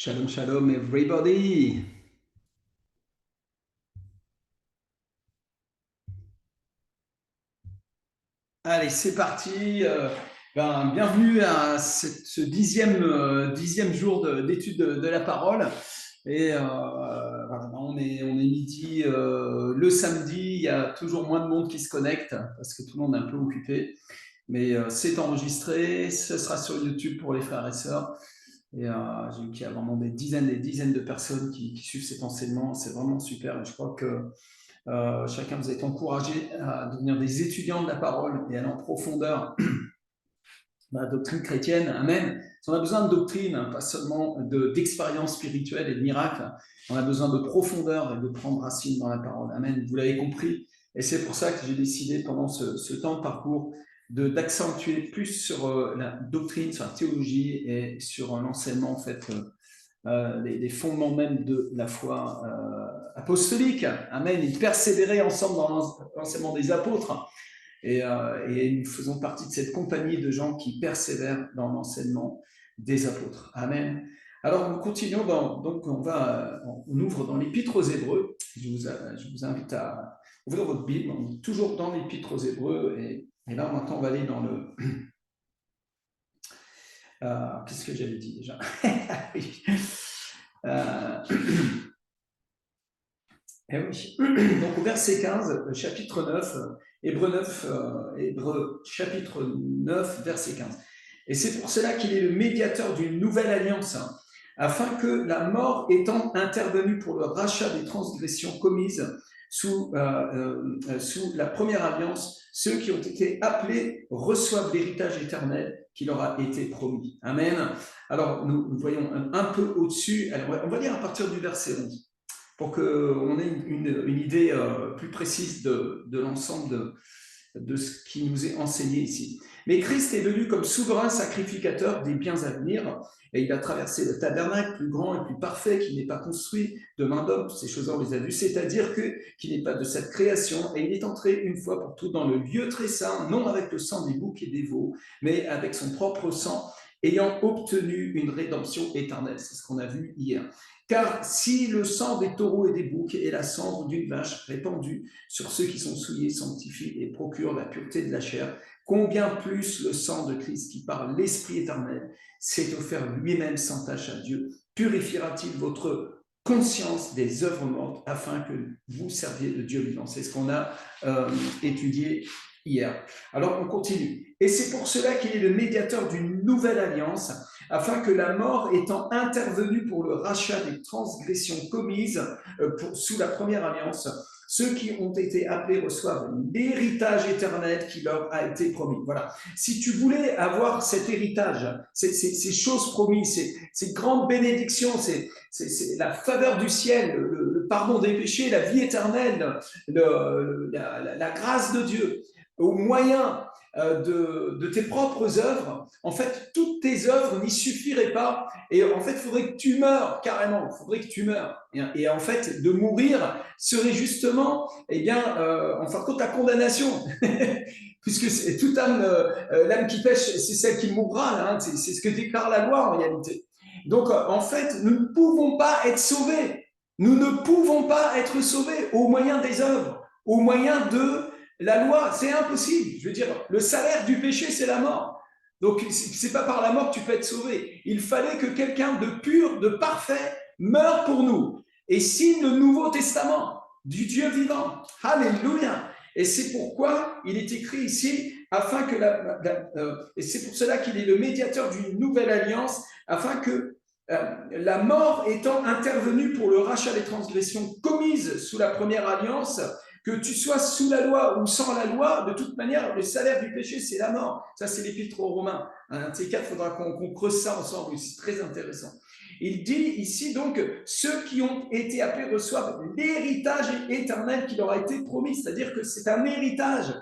Shalom, shalom, everybody. Allez, c'est parti. Bienvenue à ce dixième jour d'étude de la parole. Et voilà, on est midi le samedi. Il y a toujours moins de monde qui se connecte parce que tout le monde est un peu occupé. Mais c'est enregistré. Ce sera sur YouTube pour les frères et sœurs. Et j'ai vu qu'il y a vraiment des dizaines de personnes qui suivent cet enseignement. C'est vraiment super. Et je crois que chacun vous êtes encouragé à devenir des étudiants de la parole et aller en profondeur dans la doctrine chrétienne. Amen. On a besoin de doctrine, pas seulement d'expérience spirituelle et de miracles. On a besoin de profondeur et de prendre racine dans la parole. Amen. Vous l'avez compris. Et c'est pour ça que j'ai décidé pendant ce temps de parcours d'accentuer plus sur la doctrine, sur la théologie et sur l'enseignement en fait les fondements même de la foi apostolique. Amen. Ils persévéraient ensemble dans l'enseignement des apôtres. Et nous faisons partie de cette compagnie de gens qui persévèrent dans l'enseignement des apôtres. Amen. Alors, nous continuons, donc on ouvre dans l'Épître aux Hébreux. Je vous invite à ouvrir votre Bible. On est toujours dans l'Épître aux Hébreux. Et là, maintenant, on va aller dans le... qu'est-ce que j'avais dit déjà? Eh oui. Donc au verset 15, chapitre 9, Hébreux chapitre 9, verset 15. Et c'est pour cela qu'il est le médiateur d'une nouvelle alliance, afin que la mort étant intervenue pour le rachat des transgressions commises sous la première alliance, ceux qui ont été appelés reçoivent l'héritage éternel qui leur a été promis. Amen. Alors nous voyons un peu au-dessus, on va lire à partir du verset 11 pour qu'on ait une idée plus précise de l'ensemble de ce qui nous est enseigné ici. Mais Christ est venu comme souverain sacrificateur des biens à venir, et il a traversé le tabernacle plus grand et plus parfait qui n'est pas construit de main d'homme. Ces choses-là, on les a vues, c'est-à-dire qu'il n'est pas de cette création, et il est entré une fois pour toutes dans le lieu très saint, non avec le sang des boucs et des veaux, mais avec son propre sang, ayant obtenu une rédemption éternelle. C'est ce qu'on a vu hier. Car si le sang des taureaux et des boucs et la cendre d'une vache répandue sur ceux qui sont souillés sanctifient et procurent la pureté de la chair, combien plus le sang de Christ qui par l'Esprit éternel s'est offert lui-même sans tache à Dieu, purifiera-t-il votre conscience des œuvres mortes afin que vous serviez le Dieu vivant. C'est ce qu'on a étudié hier. Alors on continue. Et c'est pour cela qu'il est le médiateur d'une nouvelle alliance, afin que la mort étant intervenue pour le rachat des transgressions commises sous la première alliance, ceux qui ont été appelés reçoivent l'héritage éternel qui leur a été promis. Voilà. Si tu voulais avoir cet héritage, ces choses promises, ces grandes bénédictions, c'est la faveur du ciel, le pardon des péchés, la vie éternelle, la grâce de Dieu, au moyen de tes propres œuvres, en fait, toutes tes œuvres n'y suffiraient pas. Et en fait, il faudrait que tu meurs carrément. Il faudrait que tu meurs. Et en fait, de mourir serait justement, eh bien, en fin de compte, la condamnation. Puisque c'est toute âme, l'âme qui pêche, c'est celle qui mourra. Là, hein. C'est ce que déclare la loi en réalité. Donc, en fait, nous ne pouvons pas être sauvés. Nous ne pouvons pas être sauvés au moyen des œuvres, au moyen de la loi, c'est impossible. Je veux dire, le salaire du péché, c'est la mort. Donc, c'est pas par la mort que tu peux être sauvé. Il fallait que quelqu'un de pur, de parfait, meure pour nous et signe le Nouveau Testament du Dieu vivant. Alléluia. Et c'est pourquoi il est écrit ici, afin que et c'est pour cela qu'il est le médiateur d'une nouvelle alliance, afin que la mort étant intervenue pour le rachat des transgressions commises sous la première alliance, que tu sois sous la loi ou sans la loi, de toute manière, le salaire du péché, c'est la mort. Ça, c'est l'épître aux Romains. Un de ces quatre, il faudra qu'on creuse ça ensemble, c'est très intéressant. Il dit ici donc, ceux qui ont été appelés reçoivent l'héritage éternel qui leur a été promis, c'est-à-dire que c'est un héritage.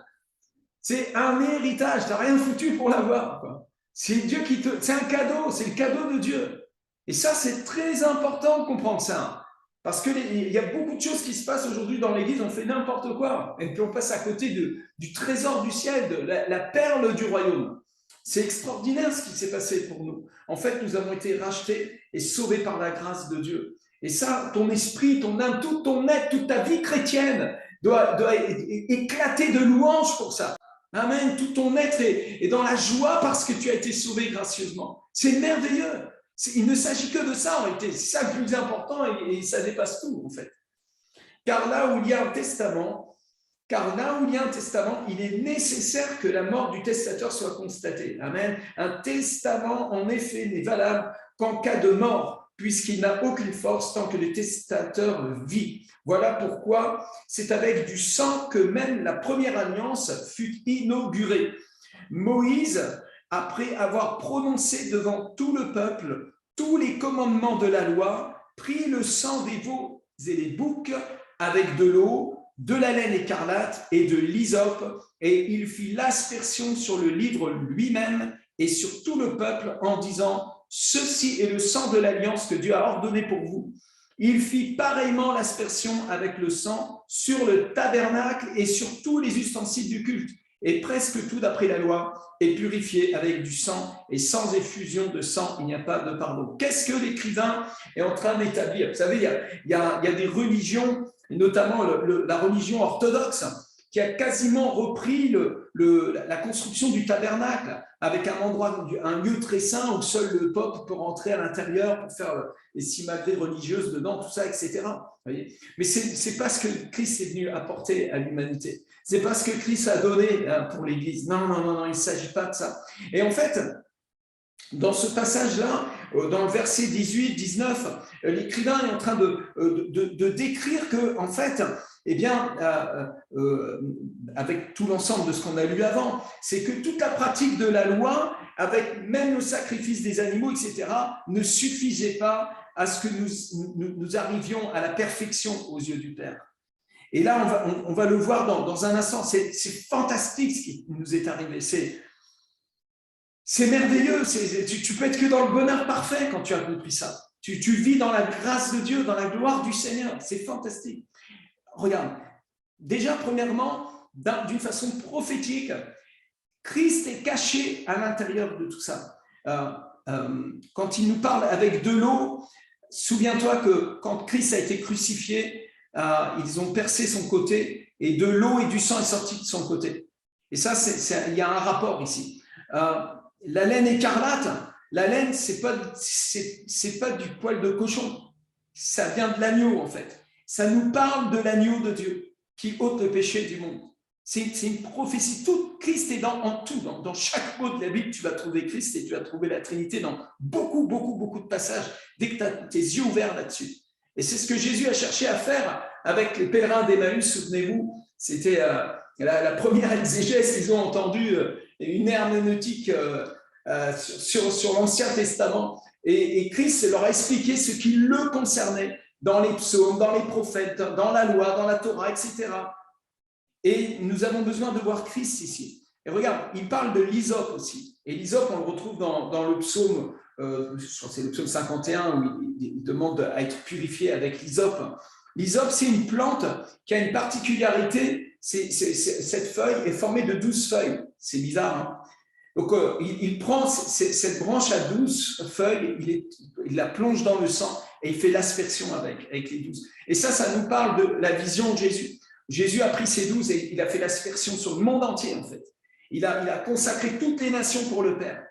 C'est un héritage, tu n'as rien foutu pour l'avoir. C'est Dieu qui te... C'est un cadeau, c'est le cadeau de Dieu. Et ça, c'est très important de comprendre ça. Parce qu'il y a beaucoup de choses qui se passent aujourd'hui dans l'Église, on fait n'importe quoi. Et puis on passe à côté du trésor du ciel, de la perle du royaume. C'est extraordinaire ce qui s'est passé pour nous. En fait, nous avons été rachetés et sauvés par la grâce de Dieu. Et ça, ton esprit, ton âme, tout ton être, toute ta vie chrétienne doit éclater de louanges pour ça. Amen. Tout ton être est dans la joie parce que tu as été sauvé gracieusement. C'est merveilleux. Il ne s'agit que de ça en réalité. C'est ça le plus important et ça dépasse tout en fait. Car là où il y a un testament, il est nécessaire que la mort du testateur soit constatée. Amen. Un testament, en effet, n'est valable qu'en cas de mort, puisqu'il n'a aucune force tant que le testateur vit. Voilà pourquoi c'est avec du sang que même la première alliance fut inaugurée. Moïse, après avoir prononcé devant tout le peuple tous les commandements de la loi, prit le sang des veaux et des boucs avec de l'eau, de la laine écarlate et de l'hysope, et il fit l'aspersion sur le livre lui-même et sur tout le peuple en disant « Ceci est le sang de l'alliance que Dieu a ordonné pour vous ». Il fit pareillement l'aspersion avec le sang sur le tabernacle et sur tous les ustensiles du culte. Et presque tout d'après la loi est purifié avec du sang, et sans effusion de sang, il n'y a pas de pardon. Qu'est-ce que l'écrivain est en train d'établir? Vous savez, il y a des religions, notamment la religion orthodoxe, qui a quasiment repris la construction du tabernacle avec un lieu très saint où seul le peuple peut rentrer à l'intérieur pour faire les simagries religieuses dedans, tout ça, etc. Voyez, mais c'est pas ce que Christ est venu apporter à l'humanité. C'est pas ce que Christ a donné pour l'Église. Non, il ne s'agit pas de ça. Et en fait, dans ce passage-là, dans le verset 18, 19, l'écrivain est en train de décrire que, en fait, eh bien, avec tout l'ensemble de ce qu'on a lu avant, c'est que toute la pratique de la loi, avec même le sacrifice des animaux, etc., ne suffisait pas à ce que nous arrivions à la perfection aux yeux du Père. Et là, on va le voir dans un instant. C'est fantastique ce qui nous est arrivé. C'est merveilleux. Tu peux être que dans le bonheur parfait quand tu as compris ça. Tu vis dans la grâce de Dieu, dans la gloire du Seigneur. C'est fantastique. Regarde. Déjà, premièrement, d'une façon prophétique, Christ est caché à l'intérieur de tout ça. Quand il nous parle avec de l'eau, souviens-toi que quand Christ a été crucifié, ils ont percé son côté et de l'eau et du sang est sorti de son côté. Et ça, il y a un rapport ici. La laine écarlate, la laine, c'est pas du poil de cochon. Ça vient de l'agneau, en fait. Ça nous parle de l'agneau de Dieu qui ôte le péché du monde. C'est une prophétie. Tout Christ est en tout. Dans chaque mot de la Bible, tu vas trouver Christ et tu vas trouver la Trinité dans beaucoup de passages dès que tu as tes yeux ouverts là-dessus. Et c'est ce que Jésus a cherché à faire avec les pèlerins d'Emmaüs. Souvenez-vous, c'était la première exégèse qu'ils ont entendu, une herméneutique sur l'Ancien Testament. Et Christ leur a expliqué ce qui le concernait dans les psaumes, dans les prophètes, dans la loi, dans la Torah, etc. Et nous avons besoin de voir Christ ici. Et regarde, il parle de l'hysope aussi. Et l'hysope, on le retrouve dans le psaume, je crois que c'est le psaume 51, où il demande à être purifié avec l'hysope. L'hysope, c'est une plante qui a une particularité. Cette feuille est formée de 12 feuilles. C'est bizarre, hein? Donc, il prend cette branche à 12 feuilles, il la plonge dans le sang et il fait l'aspersion avec les 12. Et ça nous parle de la vision de Jésus. Jésus a pris ces 12 et il a fait l'aspersion sur le monde entier, en fait. Il a consacré toutes les nations pour le Père.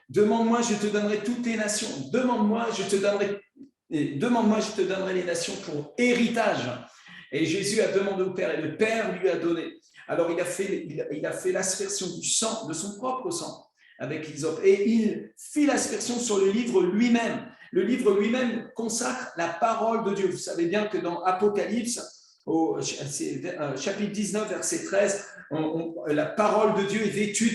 Demande-moi, je te donnerai toutes les nations. Demande-moi, je te donnerai les nations pour héritage. Et Jésus a demandé au Père et le Père lui a donné. Alors, il a fait l'aspersion du sang, de son propre sang, avec l'hysope. Et il fit l'aspersion sur le livre lui-même. Le livre lui-même consacre la parole de Dieu. Vous savez bien que dans Apocalypse, au chapitre 19, verset 13, la parole de Dieu est vêtue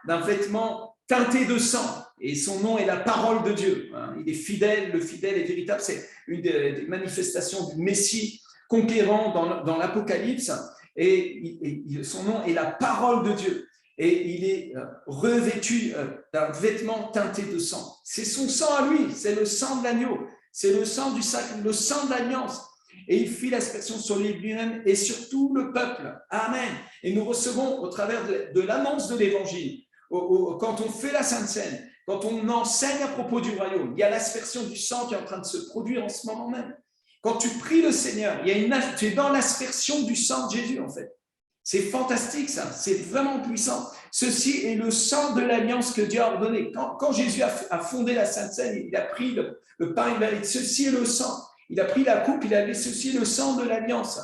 d'un vêtement teinté de sang. Et son nom est la parole de Dieu. Il est fidèle, le fidèle est véritable. C'est une des manifestations du Messie conquérant dans l'Apocalypse. Et son nom est la parole de Dieu. Et il est revêtu d'un vêtement teinté de sang. C'est son sang à lui, c'est le sang de l'agneau, c'est le sang du sacre, le sang de l'alliance. Et il fit l'aspersion sur lui-même et sur tout le peuple. Amen. Et nous recevons au travers de l'annonce de l'Évangile, quand on fait la Sainte Seine, quand on enseigne à propos du royaume, il y a l'aspersion du sang qui est en train de se produire en ce moment même. Quand tu pries le Seigneur, tu es dans l'aspersion du sang de Jésus, en fait. C'est fantastique, ça. C'est vraiment puissant. Ceci est le sang de l'alliance que Dieu a ordonné. Quand Jésus a fondé la Sainte Seine, il a pris le pain, il a dit, ceci est le sang. Il a pris la coupe, il a dit, ceci est le sang de l'alliance.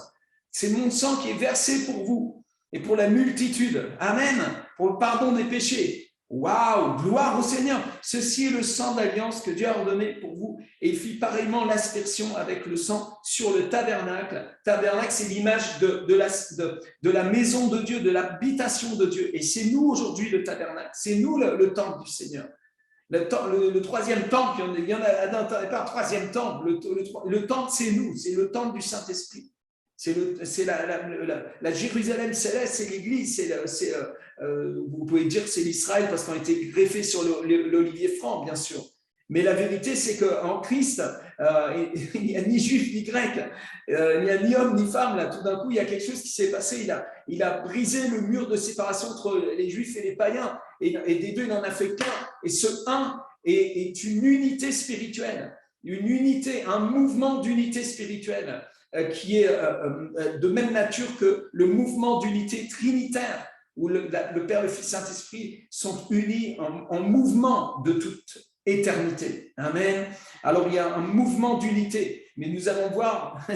C'est mon sang qui est versé pour vous et pour la multitude. Amen. Pour le pardon des péchés. Waouh, gloire au Seigneur. Ceci est le sang d'alliance que Dieu a ordonné pour vous. Et il fit pareillement l'aspersion avec le sang sur le tabernacle. Tabernacle, c'est l'image de la maison de Dieu, de l'habitation de Dieu. Et c'est nous aujourd'hui le tabernacle. C'est nous le temple du Seigneur. Le troisième temple, il y en a pas un troisième temple. Le temple, c'est nous. C'est le temple du Saint-Esprit. C'est la Jérusalem céleste, c'est l'Église, vous pouvez dire que c'est l'Israël parce qu'on a été greffé sur l'olivier franc, bien sûr. Mais la vérité, c'est qu'en Christ, il n'y a ni juif ni grec, il n'y a ni homme ni femme. Là, tout d'un coup, il y a quelque chose qui s'est passé. Il a brisé le mur de séparation entre les juifs et les païens. Et des deux, il n'en a fait qu'un. Et ce un est une unité spirituelle, une unité, un mouvement d'unité spirituelle qui est de même nature que le mouvement d'unité trinitaire, où le Père, le Fils, Saint-Esprit sont unis en mouvement de toute éternité. Amen. Alors, il y a un mouvement d'unité, mais nous allons voir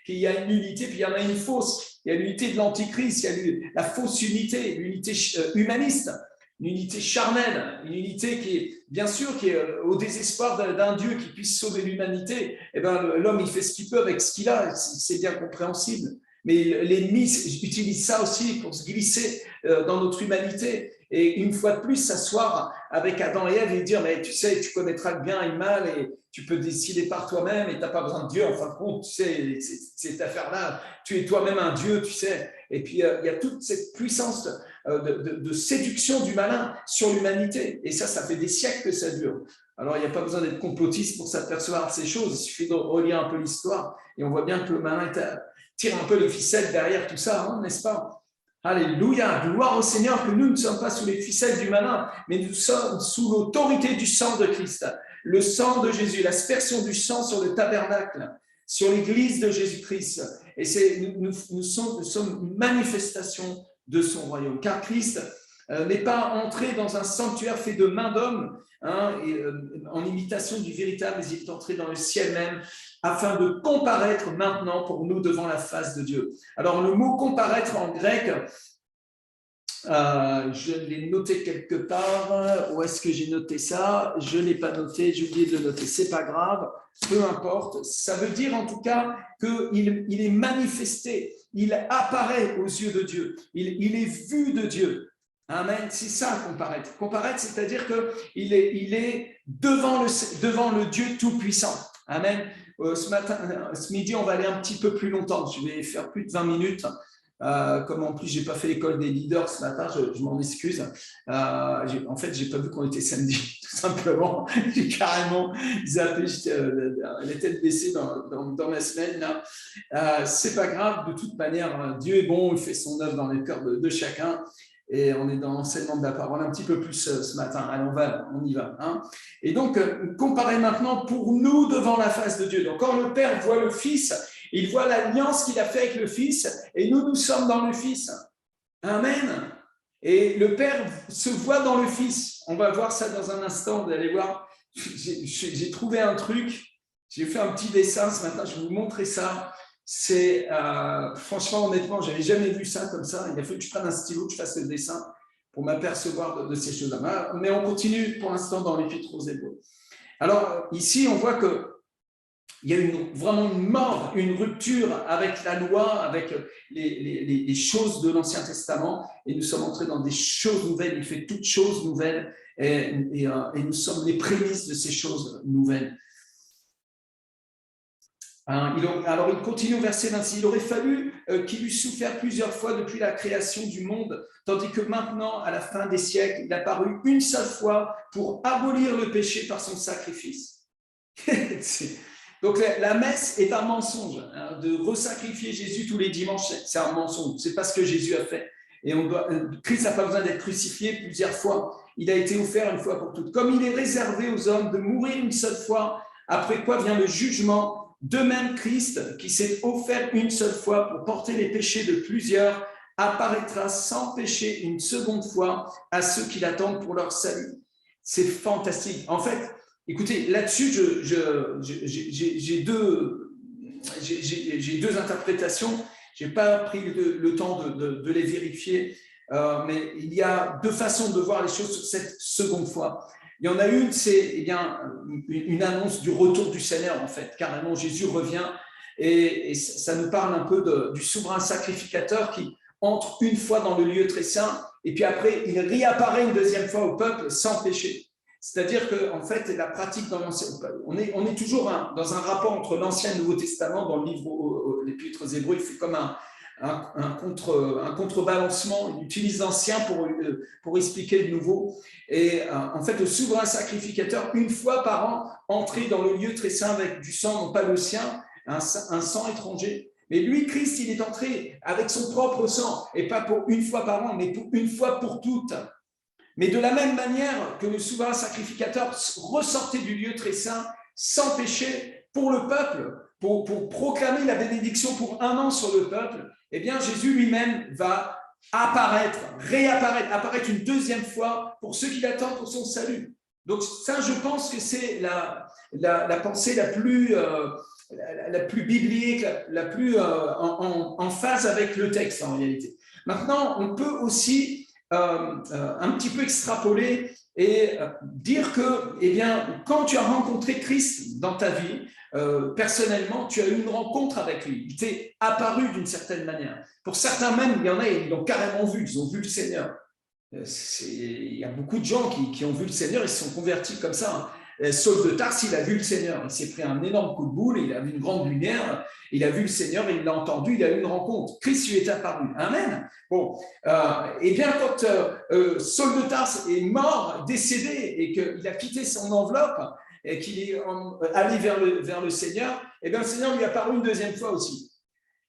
qu'il y a une unité, puis il y en a une fausse. Il y a l'unité de l'Antichrist, il y a la fausse unité, l'unité humaniste, une unité charnelle, une unité qui est, bien sûr, qui est au désespoir d'un Dieu qui puisse sauver l'humanité. Eh bien, l'homme, il fait ce qu'il peut avec ce qu'il a, c'est bien compréhensible. Mais l'ennemi utilise ça aussi pour se glisser dans notre humanité. Et une fois de plus, s'asseoir avec Adam et Ève et dire, mais tu sais, tu connaîtras le bien et le mal et tu peux décider par toi-même et tu n'as pas besoin de Dieu. En fin de compte, tu sais, cette affaire-là, tu es toi-même un Dieu, tu sais. Et puis, il y a toute cette puissance de séduction du malin sur l'humanité. Et ça fait des siècles que ça dure. Alors, il n'y a pas besoin d'être complotiste pour s'apercevoir de ces choses. Il suffit de relire un peu l'histoire et on voit bien que le malin tire un peu les ficelles derrière tout ça, hein, n'est-ce pas? Alléluia, gloire au Seigneur que nous ne sommes pas sous les ficelles du malin, mais nous sommes sous l'autorité du sang de Christ, le sang de Jésus, l'aspersion du sang sur le tabernacle, sur l'église de Jésus-Christ. Et nous sommes une manifestation de son royaume, car Christ n'est pas entré dans un sanctuaire fait de main d'homme, hein, en imitation du véritable, mais il est entré dans le ciel même, afin de comparaître maintenant pour nous devant la face de Dieu. Alors, le mot comparaître en grec, je l'ai noté quelque part. Où est-ce que j'ai noté ça? Je ne l'ai pas noté, j'ai oublié de le noter. Ce n'est pas grave, peu importe. Ça veut dire en tout cas qu'il est manifesté, il apparaît aux yeux de Dieu, il est vu de Dieu. Amen, c'est ça comparaître. Comparaître, c'est-à-dire qu'il est devant le Dieu Tout-Puissant. Amen. Ce midi, on va aller un petit peu plus longtemps. Je vais faire plus de 20 minutes. Comme en plus, je n'ai pas fait l'école des leaders ce matin, je m'en excuse. En fait, je n'ai pas vu qu'on était samedi, tout simplement. J'ai carrément zappé, la tête baissée dans ma semaine. Ce n'est pas grave, de toute manière, Dieu est bon, il fait son œuvre dans les cœurs de chacun. Et on est dans l'enseignement de la parole un petit peu plus ce matin. Allez, on y va. Hein. Et donc, comparez maintenant pour nous devant la face de Dieu. Donc, quand le Père voit le Fils, il voit l'alliance qu'il a faite avec le Fils, et nous sommes dans le Fils. Amen. Et le Père se voit dans le Fils. On va voir ça dans un instant, vous allez voir. J'ai trouvé un truc, j'ai fait un petit dessin ce matin, je vais vous montrer ça. C'est franchement, honnêtement, je n'avais jamais vu ça comme ça. Il a fallu que je prenne un stylo, que je fasse le dessin pour m'apercevoir de ces choses-là. Mais on continue pour l'instant dans l'Épître aux Hébreux. Alors, ici, on voit qu'il y a vraiment une mort, une rupture avec la loi, avec les choses de l'Ancien Testament, et nous sommes entrés dans des choses nouvelles. Il fait toutes choses nouvelles, et nous sommes les prémices de ces choses nouvelles. Alors, il continue au verset 26. Il aurait fallu qu'il eût souffert plusieurs fois depuis la création du monde, tandis que maintenant, à la fin des siècles, il a paru une seule fois pour abolir le péché par son sacrifice. Donc, la messe est un mensonge. Hein, de resacrifier Jésus tous les dimanches, c'est un mensonge. Ce n'est pas ce que Jésus a fait. Et Christ n'a pas besoin d'être crucifié plusieurs fois. Il a été offert une fois pour toutes. Comme il est réservé aux hommes de mourir une seule fois, après quoi vient le jugement, de même Christ, qui s'est offert une seule fois pour porter les péchés de plusieurs, apparaîtra sans péché une seconde fois à ceux qui l'attendent pour leur salut. C'est fantastique. En fait, écoutez, là-dessus, j'ai deux interprétations. Je n'ai pas pris le temps de les vérifier, mais il y a deux façons de voir les choses cette seconde fois. Il y en a une, c'est une annonce du retour du Seigneur, en fait. Carrément, Jésus revient et ça nous parle un peu du souverain sacrificateur qui entre une fois dans le lieu très saint et puis après, il réapparaît une deuxième fois au peuple sans péché. C'est-à-dire qu'en fait, la pratique dans l'Ancien, on est toujours dans un rapport entre l'Ancien et le Nouveau Testament. Dans le livre l'Épître aux Hébreux, il fait comme un contrebalancement. Il utilise l'Ancien pour expliquer le Nouveau. Et en fait, le souverain sacrificateur, une fois par an, entrait dans le lieu très saint avec du sang, non pas le sien, un sang étranger. Mais lui, Christ, il est entré avec son propre sang, et pas pour une fois par an, mais pour une fois pour toutes. Mais de la même manière que le souverain sacrificateur ressortait du lieu très saint sans péché pour le peuple, pour proclamer la bénédiction pour un an sur le peuple, eh bien Jésus lui-même va apparaître une deuxième fois pour ceux qui l'attendent pour son salut. Donc ça, je pense que c'est la pensée la plus biblique, la plus en phase avec le texte en réalité. Maintenant, on peut aussi un petit peu extrapoler et dire que, eh bien, quand tu as rencontré Christ dans ta vie, personnellement, tu as eu une rencontre avec lui. Il t'est apparu d'une certaine manière. Pour certains même, il y en a, ils l'ont carrément vu, ils ont vu le Seigneur. Il y a beaucoup de gens qui ont vu le Seigneur, ils se sont convertis comme ça. Saul de Tarse, il a vu le Seigneur. Il s'est pris un énorme coup de boule, il a vu une grande lumière, il a vu le Seigneur, il l'a entendu, il a eu une rencontre. Christ lui est apparu. Amen. Bon, et bien quand Saul de Tarse est mort, décédé, et qu'il a quitté son enveloppe, et qu'il est allé vers le Seigneur, et bien le Seigneur lui est apparu une deuxième fois aussi.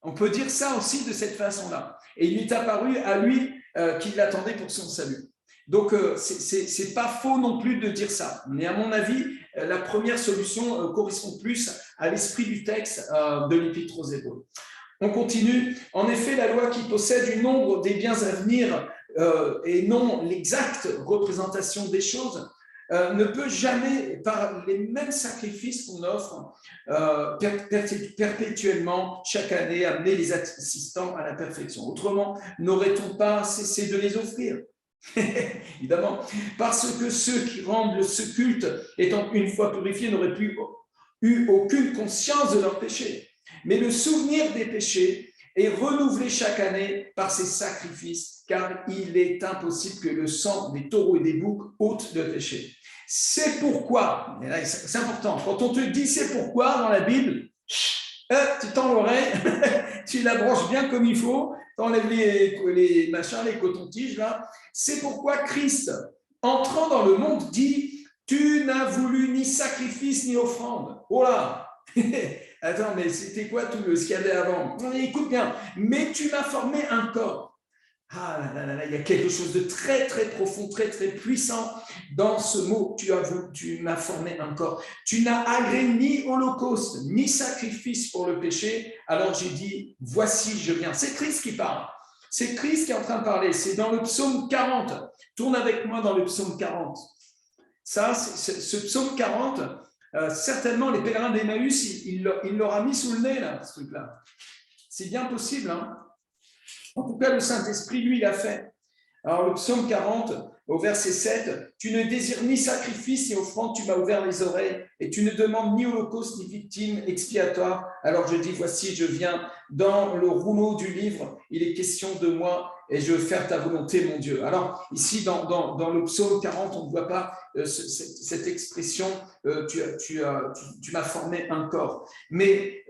On peut dire ça aussi de cette façon-là. Et il lui est apparu à lui qui l'attendait pour son salut. Donc, ce n'est pas faux non plus de dire ça. Mais à mon avis, la première solution correspond plus à l'esprit du texte de l'Épître aux Hébreux. On continue. En effet, la loi qui possède une nombre des biens à venir et non l'exacte représentation des choses ne peut jamais, par les mêmes sacrifices qu'on offre perpétuellement chaque année, amener les assistants à la perfection. Autrement, n'aurait-on pas cessé de les offrir ? Évidemment, parce que ceux qui rendent ce culte, étant une fois purifiés, n'auraient plus eu aucune conscience de leurs péchés. Mais le souvenir des péchés est renouvelé chaque année par ces sacrifices, car il est impossible que le sang des taureaux et des boucs ôte le péché. C'est pourquoi, et là, c'est important, quand on te dit c'est pourquoi dans la Bible, tu tends l'oreille, tu la branches bien comme il faut, tu enlèves les machins, les cotons-tiges là. C'est pourquoi Christ, entrant dans le monde, dit « Tu n'as voulu ni sacrifice ni offrande. » Oh là. Attends, mais c'était quoi tout ce qu'il y avait avant? Écoute bien, mais tu m'as formé un corps. Ah là là là, il y a quelque chose de très très profond, très très puissant dans ce mot. Tu m'as formé un corps. Tu n'as agréé ni holocauste, ni sacrifice pour le péché. Alors j'ai dit, voici, je viens. C'est Christ qui parle. C'est Christ qui est en train de parler. C'est dans le psaume 40. Tourne avec moi dans le psaume 40. Ça, ce psaume 40, certainement les pèlerins d'Emmaüs, il l'aura mis sous le nez, là, ce truc-là. C'est bien possible, hein. En tout cas, le Saint-Esprit, lui, l'a fait. Alors, le psaume 40, au verset 7, « Tu ne désires ni sacrifice ni offrande, tu m'as ouvert les oreilles, et tu ne demandes ni holocauste ni victime expiatoire. Alors je dis, voici, je viens. Dans le rouleau du livre, il est question de moi, et je veux faire ta volonté, mon Dieu. » Alors, ici, dans le psaume 40, on ne voit pas cette expression, tu m'as formé un corps. Mais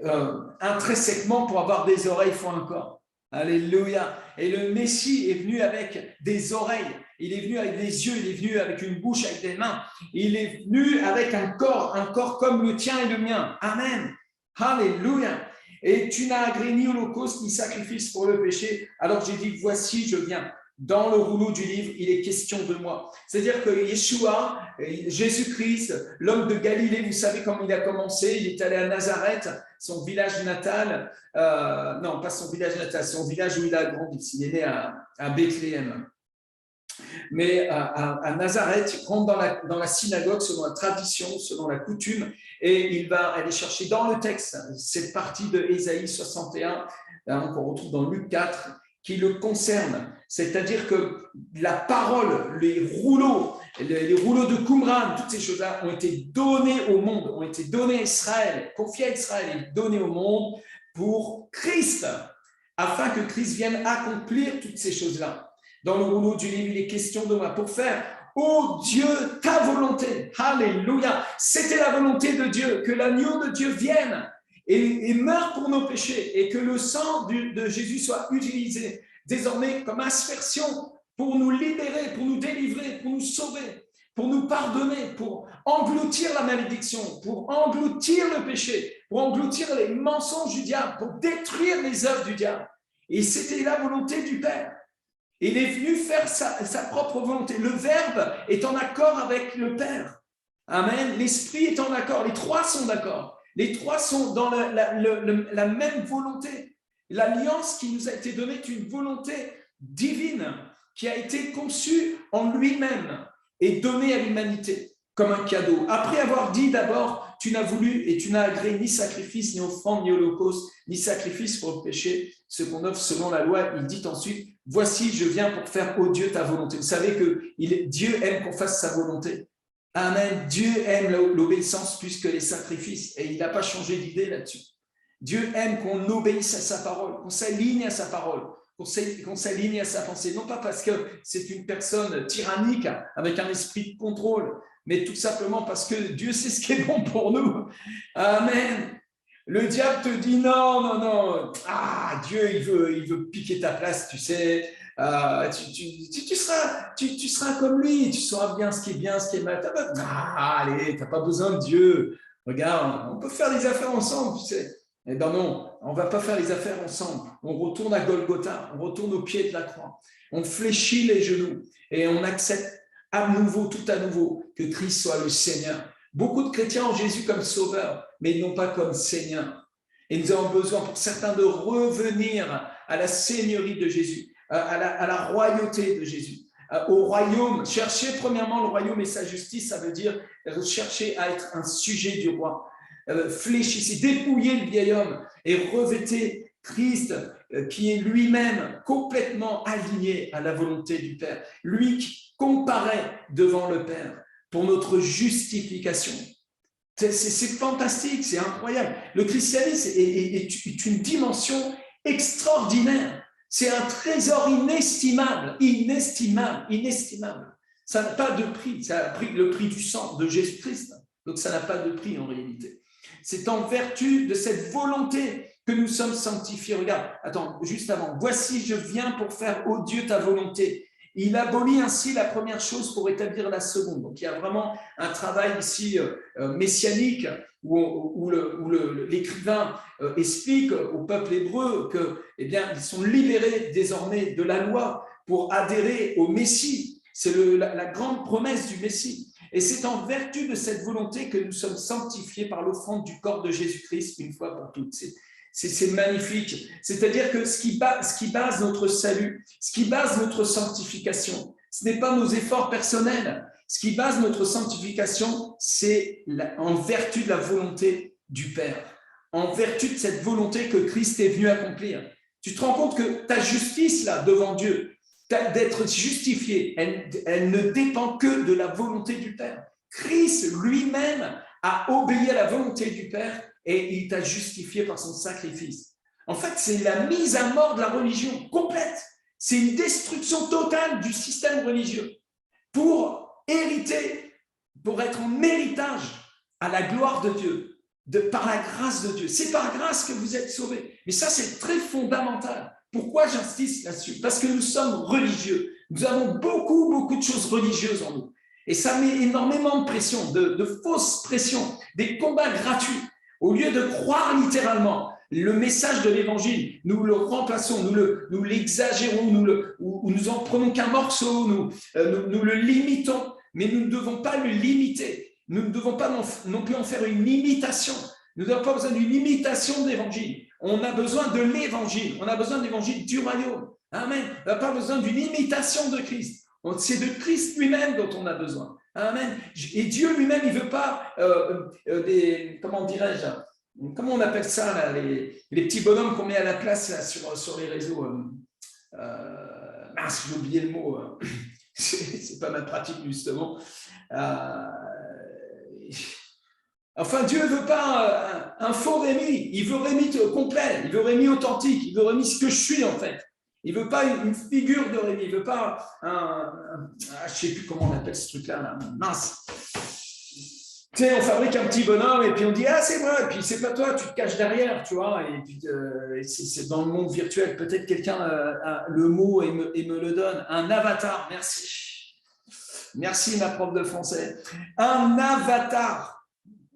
intrinsèquement, pour avoir des oreilles, il faut un corps. Alléluia. Et le Messie est venu avec des oreilles, il est venu avec des yeux, il est venu avec une bouche, avec des mains. Il est venu avec un corps comme le tien et le mien. Amen. Alléluia. Et tu n'as agréé ni holocauste ni sacrifice pour le péché. Alors j'ai dit, voici, je viens. Dans le rouleau du livre, il est question de moi. C'est-à-dire que Yeshua, Jésus-Christ, l'homme de Galilée, vous savez comment il a commencé. Il est allé à Nazareth, son village natal. Non, pas son village natal, son village où il a grandi. Il est né à Bethléem. Mais à Nazareth, il rentre dans la synagogue selon la tradition, selon la coutume, et il va aller chercher dans le texte cette partie de Ésaïe 61, qu'on retrouve dans Luc 4, qui le concerne. C'est-à-dire que la parole, les rouleaux de Qumran, toutes ces choses-là ont été données au monde, ont été données à Israël, confiées à Israël et données au monde pour Christ, afin que Christ vienne accomplir toutes ces choses-là. Dans le rouleau du livre, il est question de moi pour faire, ô Dieu, ta volonté. Alléluia. C'était la volonté de Dieu, que l'agneau de Dieu vienne et meure pour nos péchés et que le sang de Jésus soit utilisé désormais comme aspersion pour nous libérer, pour nous délivrer, pour nous sauver, pour nous pardonner, pour engloutir la malédiction, pour engloutir le péché, pour engloutir les mensonges du diable, pour détruire les œuvres du diable. Et c'était la volonté du Père. Il est venu faire sa propre volonté. Le Verbe est en accord avec le Père. Amen. L'Esprit est en accord. Les trois sont d'accord. Les trois sont dans la même volonté. L'alliance qui nous a été donnée est une volonté divine qui a été conçue en lui-même et donnée à l'humanité comme un cadeau. Après avoir dit d'abord, tu n'as voulu et tu n'as agréé ni sacrifice, ni offrande, ni holocauste, ni sacrifice pour le péché, ce qu'on offre selon la loi, il dit ensuite, voici, je viens pour faire, ô Dieu, ta volonté. Vous savez que Dieu aime qu'on fasse sa volonté. Amen. Dieu aime l'obéissance plus que les sacrifices et il n'a pas changé d'idée là-dessus. Dieu aime qu'on obéisse à sa parole, qu'on s'aligne à sa parole, qu'on s'aligne à sa pensée. Non pas parce que c'est une personne tyrannique avec un esprit de contrôle, mais tout simplement parce que Dieu sait ce qui est bon pour nous. Amen. Le diable te dit non. Ah, Dieu, il veut piquer ta place, tu sais. Tu seras comme lui, tu sauras bien ce qui est bien, ce qui est mal. Allez, tu n'as pas besoin de Dieu. Regarde, on peut faire des affaires ensemble, tu sais. Eh bien non, on ne va pas faire les affaires ensemble. On retourne à Golgotha, on retourne au pied de la croix. On fléchit les genoux et on accepte à nouveau, tout à nouveau, que Christ soit le Seigneur. Beaucoup de chrétiens ont Jésus comme sauveur, mais non pas comme Seigneur. Et nous avons besoin pour certains de revenir à la seigneurie de Jésus, à la royauté de Jésus, au royaume. Chercher premièrement le royaume et sa justice, ça veut dire chercher à être un sujet du roi. Fléchissez, dépouillez le vieil homme et revêtez Christ qui est lui-même complètement aligné à la volonté du Père. Lui qui comparaît devant le Père pour notre justification. C'est fantastique, c'est incroyable. Le christianisme est une dimension extraordinaire. C'est un trésor inestimable. Ça n'a pas de prix. Ça a pris le prix du sang de Jésus-Christ. Donc ça n'a pas de prix en réalité. C'est en vertu de cette volonté que nous sommes sanctifiés. Regarde, attends, juste avant. Voici, je viens pour faire, ô Dieu, ta volonté. Il abolit ainsi la première chose pour établir la seconde. Donc, il y a vraiment un travail ici messianique où l'écrivain explique au peuple hébreu que, eh bien, ils sont libérés désormais de la loi pour adhérer au Messie. C'est la grande promesse du Messie. Et c'est en vertu de cette volonté que nous sommes sanctifiés par l'offrande du corps de Jésus-Christ une fois pour toutes. C'est magnifique. C'est-à-dire que ce qui base notre salut, ce qui base notre sanctification, ce n'est pas nos efforts personnels. Ce qui base notre sanctification, c'est en vertu de la volonté du Père, en vertu de cette volonté que Christ est venu accomplir. Tu te rends compte que ta justice, là, devant Dieu, d'être justifié, elle ne dépend que de la volonté du Père. Christ lui-même a obéi à la volonté du Père et il t'a justifié par son sacrifice. En fait, c'est la mise à mort de la religion complète. C'est une destruction totale du système religieux pour hériter, pour être en héritage à la gloire de Dieu, par la grâce de Dieu. C'est par grâce que vous êtes sauvés. Mais ça, c'est très fondamental. Pourquoi j'insiste là-dessus? Parce que nous sommes religieux. Nous avons beaucoup de choses religieuses en nous. Et ça met énormément de pression, de fausses pressions, des combats gratuits. Au lieu de croire littéralement, le message de l'évangile. Nous le remplaçons, nous l'exagérons, nous en prenons qu'un morceau, nous le limitons, mais nous ne devons pas le limiter. Nous ne devons pas non plus en faire une imitation. Nous n'avons pas besoin d'une imitation de l'évangile. On a besoin de l'évangile. On a besoin de l'évangile du royaume. Amen. On n'a pas besoin d'une imitation de Christ. C'est de Christ lui-même dont on a besoin. Amen. Et Dieu lui-même, il ne veut pas comment dirais-je, comment on appelle ça, là, les petits bonhommes qu'on met à la place là, sur les réseaux. Mince, j'ai oublié le mot. C'est pas ma pratique, justement. Enfin, Dieu ne veut pas un faux Rémi. Il veut Rémi complet. Il veut Rémi authentique. Il veut Rémi ce que je suis, en fait. Il ne veut pas une figure de Rémi. Il ne veut pas je ne sais plus comment on appelle ce truc-là. Là. Mince. Tu sais, on fabrique un petit bonhomme et puis on dit « Ah, c'est moi !» Et puis c'est pas toi, tu te caches derrière, tu vois. Et puis c'est dans le monde virtuel. Peut-être quelqu'un a le mot et me le donne. Un avatar, merci. Merci, ma prof de français. Un avatar.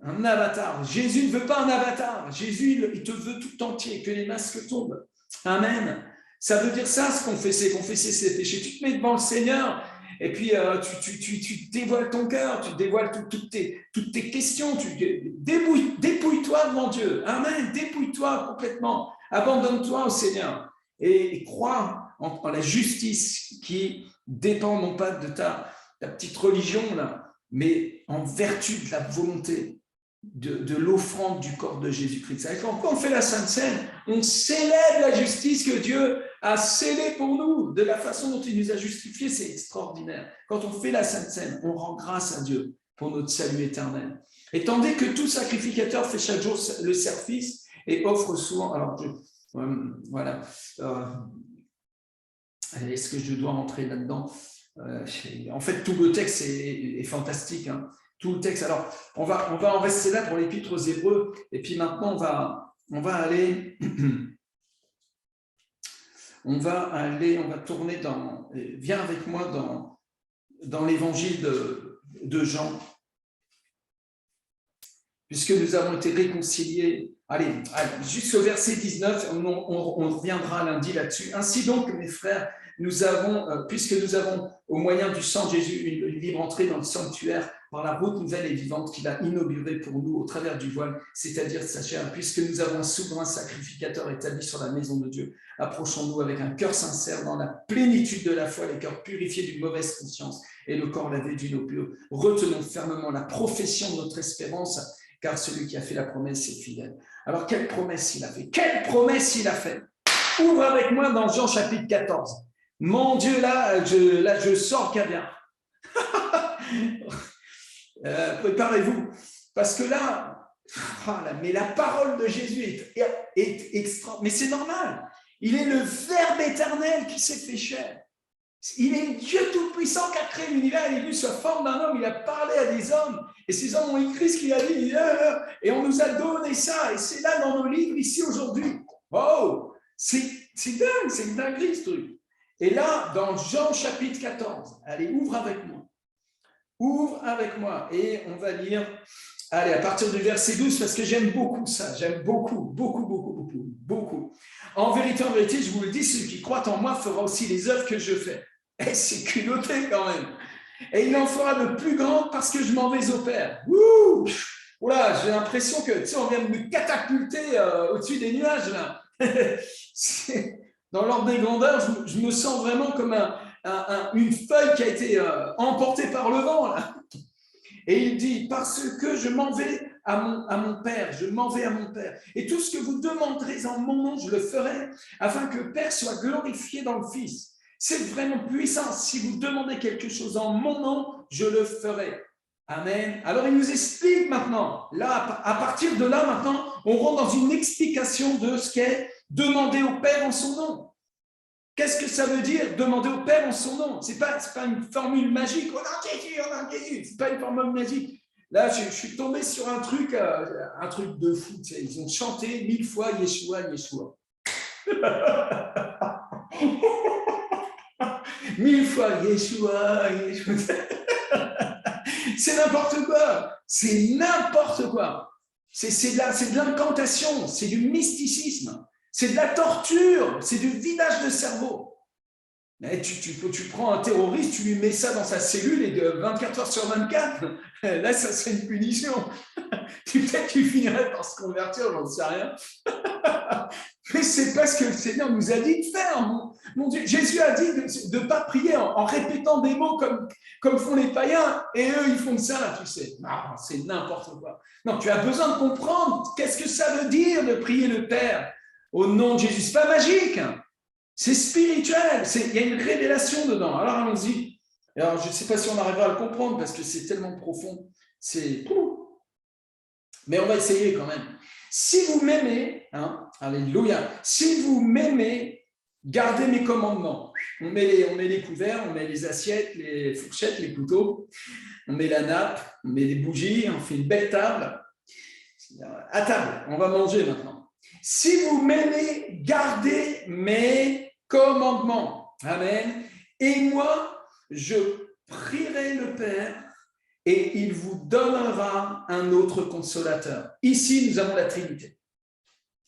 Un avatar. Jésus ne veut pas un avatar. Jésus, il te veut tout entier, que les masques tombent. Amen. Ça veut dire ça, se confesser. Confesser ses péchés. Tu te mets devant le Seigneur et puis tu dévoiles ton cœur, tu dévoiles toutes tes questions. Dépouille-toi devant Dieu. Amen. Dépouille-toi complètement. Abandonne-toi au Seigneur et crois en la justice qui dépend non pas de ta petite religion, là, mais en vertu de la volonté de l'offrande du corps de Jésus-Christ. Quand on fait la Sainte Seine, on célèbre la justice que Dieu a scellée pour nous, de la façon dont il nous a justifiés, c'est extraordinaire. Quand on fait la Sainte Seine, on rend grâce à Dieu pour notre salut éternel. Et tandis que tout sacrificateur fait chaque jour le service et offre souvent... Alors, voilà. Est-ce que je dois rentrer là-dedans ? En fait, tout le texte est fantastique. Hein. Tout le texte. Alors, on va en rester là pour l'Épître aux Hébreux. Et puis maintenant, on va aller, on va tourner dans. Viens avec moi dans l'Évangile de Jean, puisque nous avons été réconciliés. Allez, juste au verset 19, on reviendra lundi là-dessus. Ainsi donc, mes frères, puisque nous avons, au moyen du sang de Jésus, une libre entrée dans le sanctuaire par la route nouvelle et vivante qu'il a inaugurée pour nous au travers du voile, c'est-à-dire de sa chair, puisque nous avons un souverain sacrificateur établi sur la maison de Dieu, approchons-nous avec un cœur sincère dans la plénitude de la foi, les cœurs purifiés d'une mauvaise conscience et le corps lavé d'une eau pure. Retenons fermement la profession de notre espérance, car celui qui a fait la promesse est fidèle. Alors, quelle promesse il a fait ? Quelle promesse il a fait ? Ouvre avec moi dans Jean chapitre 14. Mon Dieu, là, je sors caviar. Préparez-vous, parce que là, mais la parole de Jésus est extra. Mais c'est normal. Il est le Verbe éternel qui s'est fait chair. Il est Dieu Tout-Puissant qui a créé l'univers. Il est venu sous la forme d'un homme. Il a parlé à des hommes. Et ces hommes ont écrit ce qu'il a dit. Et on nous a donné ça. Et c'est là dans nos livres ici aujourd'hui. Oh, c'est dingue. C'est une dinguerie ce truc. Et là, dans Jean chapitre 14, allez, ouvre avec moi. Ouvre avec moi. Et on va lire, allez, à partir du verset 12, parce que j'aime beaucoup ça. J'aime beaucoup. En vérité, je vous le dis, celui qui croit en moi fera aussi les œuvres que je fais. Et c'est culotté quand même. Et il en fera de plus grandes parce que je m'en vais au Père. Ouh, oula, j'ai l'impression que, tu sais, on vient de me catapulter au-dessus des nuages, là. Dans l'ordre des grandeurs, je me sens vraiment comme une feuille qui a été emportée par le vent, là. Et il dit, parce que je m'en vais à mon Père, je m'en vais à mon Père. Et tout ce que vous demanderez en mon nom, je le ferai, afin que le Père soit glorifié dans le Fils. C'est vraiment puissant. Si vous demandez quelque chose en mon nom, je le ferai. Amen. Alors, il nous explique maintenant. Là, à partir de là, maintenant, on rentre dans une explication de ce qu'est demander au Père en son nom. Qu'est-ce que ça veut dire, demander au Père en son nom ? C'est pas une formule magique. Oh non, Jésus, c'est pas une formule magique. Là, je suis tombé sur un truc de fou. Tu sais, ils ont chanté 1000 fois Yeshua, Yeshua. 1000 fois Yeshua, Yeshua. C'est n'importe quoi. C'est n'importe quoi. C'est de l'incantation, c'est du mysticisme, c'est de la torture, c'est du vidage de cerveau. Mais tu prends un terroriste, tu lui mets ça dans sa cellule et de 24 heures sur 24, là, ça serait une punition. Peut-être qu'il finirait par se convertir, j'en sais rien. Mais c'est pas ce que le Seigneur nous a dit de faire. Mon Dieu, Jésus a dit de ne pas prier en répétant des mots comme font les païens, et eux, ils font ça, là, tu sais. Non, c'est n'importe quoi. Non, tu as besoin de comprendre qu'est-ce que ça veut dire de prier le Père au nom de Jésus. C'est pas magique. C'est spirituel, il y a une révélation dedans. Alors allons-y. Alors je ne sais pas si on arrivera à le comprendre parce que c'est tellement profond. Mais on va essayer quand même. Si vous m'aimez, alléluia, si vous m'aimez, gardez mes commandements. On met les couverts, on met les assiettes, les fourchettes, les couteaux, on met la nappe, on met les bougies, on fait une belle table. À table, on va manger maintenant. Si vous m'aimez, gardez mes commandements. Amen. Et moi, je prierai le Père et il vous donnera un autre consolateur. Ici, nous avons la Trinité.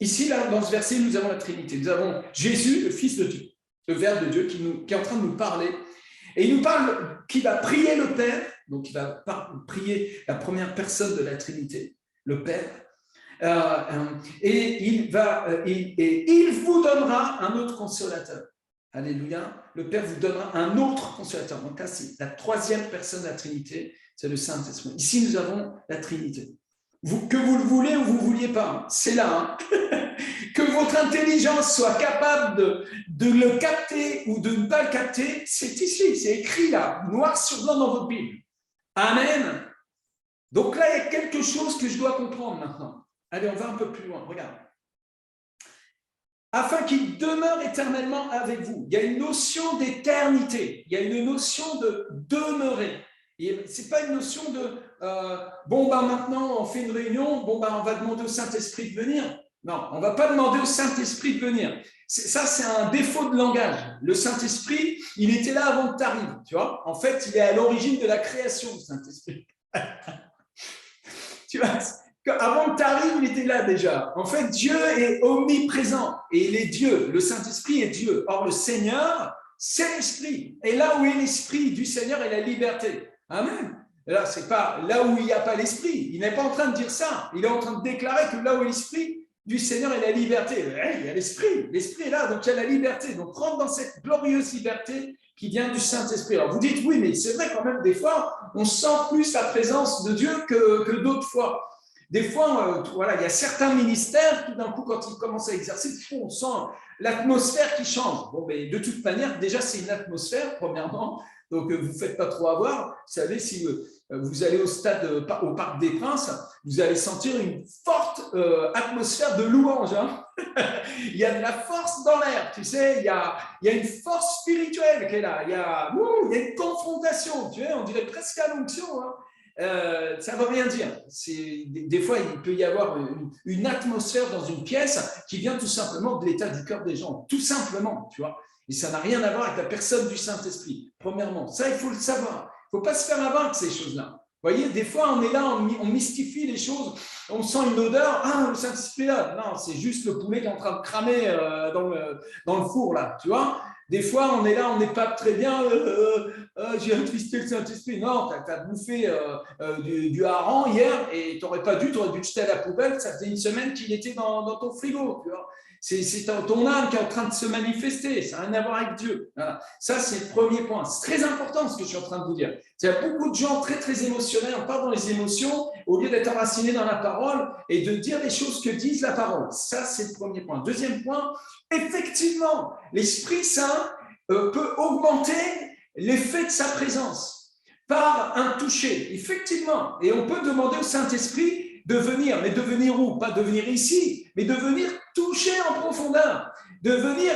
Ici, là, dans ce verset, nous avons la Trinité. Nous avons Jésus, le Fils de Dieu, le Verbe de Dieu qui est en train de nous parler. Et il nous parle qu'il va prier le Père, donc il va prier la première personne de la Trinité, le Père. Et il vous donnera un autre consolateur. Alléluia. Le Père vous donnera un autre consolateur. Donc là, c'est la troisième personne de la Trinité, c'est le Saint-Esprit. Ici, nous avons la Trinité. Que vous le voulez ou vous ne vouliez pas, c'est là. Que votre intelligence soit capable de le capter ou de ne pas le capter, c'est ici, c'est écrit là, noir sur blanc dans votre Bible. Amen. Donc là, il y a quelque chose que je dois comprendre maintenant. Allez, on va un peu plus loin. Regarde. Afin qu'il demeure éternellement avec vous. Il y a une notion d'éternité. Il y a une notion de demeurer. Ce n'est pas une notion de maintenant on fait une réunion, on va demander au Saint-Esprit de venir. Non, on ne va pas demander au Saint-Esprit de venir. Ça, c'est un défaut de langage. Le Saint-Esprit, il était là avant que tu arrives. Tu vois, en fait, il est à l'origine de la création, le Saint-Esprit. Tu vois, avant que tu arrives, il était là déjà. En fait, Dieu est omniprésent et il est Dieu. Le Saint-Esprit est Dieu. Or, le Seigneur, c'est l'Esprit. Et là où est l'Esprit du Seigneur est la liberté. Amen. Là, c'est pas là où il n'y a pas l'Esprit. Il n'est pas en train de dire ça. Il est en train de déclarer que là où est l'Esprit du Seigneur est la liberté. Il y a l'Esprit. L'Esprit est là, donc il y a la liberté. Donc, rentre dans cette glorieuse liberté qui vient du Saint-Esprit. Alors, vous dites, oui, mais c'est vrai quand même, des fois, on sent plus la présence de Dieu que d'autres fois. Des fois, il y a certains ministères, tout d'un coup, quand ils commencent à exercer, on sent l'atmosphère qui change. Bon, mais de toute manière, déjà, c'est une atmosphère, premièrement, donc vous ne faites pas trop avoir. Vous savez, si vous allez au Parc des Princes, vous allez sentir une forte atmosphère de louange. Hein. Il y a de la force dans l'air, tu sais, il y a une force spirituelle qui est là, il y a une confrontation, tu vois, on dirait presque à l'onction, hein. Ça ne veut rien dire. Des fois, il peut y avoir une atmosphère dans une pièce qui vient tout simplement de l'état du cœur des gens. Tout simplement, tu vois. Et ça n'a rien à voir avec la personne du Saint-Esprit. Premièrement, ça, il faut le savoir. Il ne faut pas se faire avoir ces choses-là. Vous voyez, des fois, on est là, on mystifie les choses. On sent une odeur. Ah, le Saint-Esprit est là. Non, c'est juste le poulet qui est en train de cramer dans le four, là. Tu vois. Des fois, on est là, on n'est pas très bien. J'ai attristé le Saint-Esprit. Non, tu as bouffé du hareng hier et tu aurais dû le jeter à la poubelle. Ça faisait une semaine qu'il était dans ton frigo. Tu vois. C'est ton âme qui est en train de se manifester. Ça n'a rien à voir avec Dieu. Voilà. Ça, c'est le premier point. C'est très important ce que je suis en train de vous dire. Il y a beaucoup de gens très, très émotionnels. On part dans les émotions au lieu d'être enracinés dans la parole et de dire les choses que disent la parole. Ça, c'est le premier point. Deuxième point, effectivement, l'Esprit Saint peut augmenter l'effet de sa présence par un toucher. Effectivement. Et on peut demander au Saint-Esprit de venir, mais de venir où? Pas de venir ici, mais de venir toucher en profondeur, de venir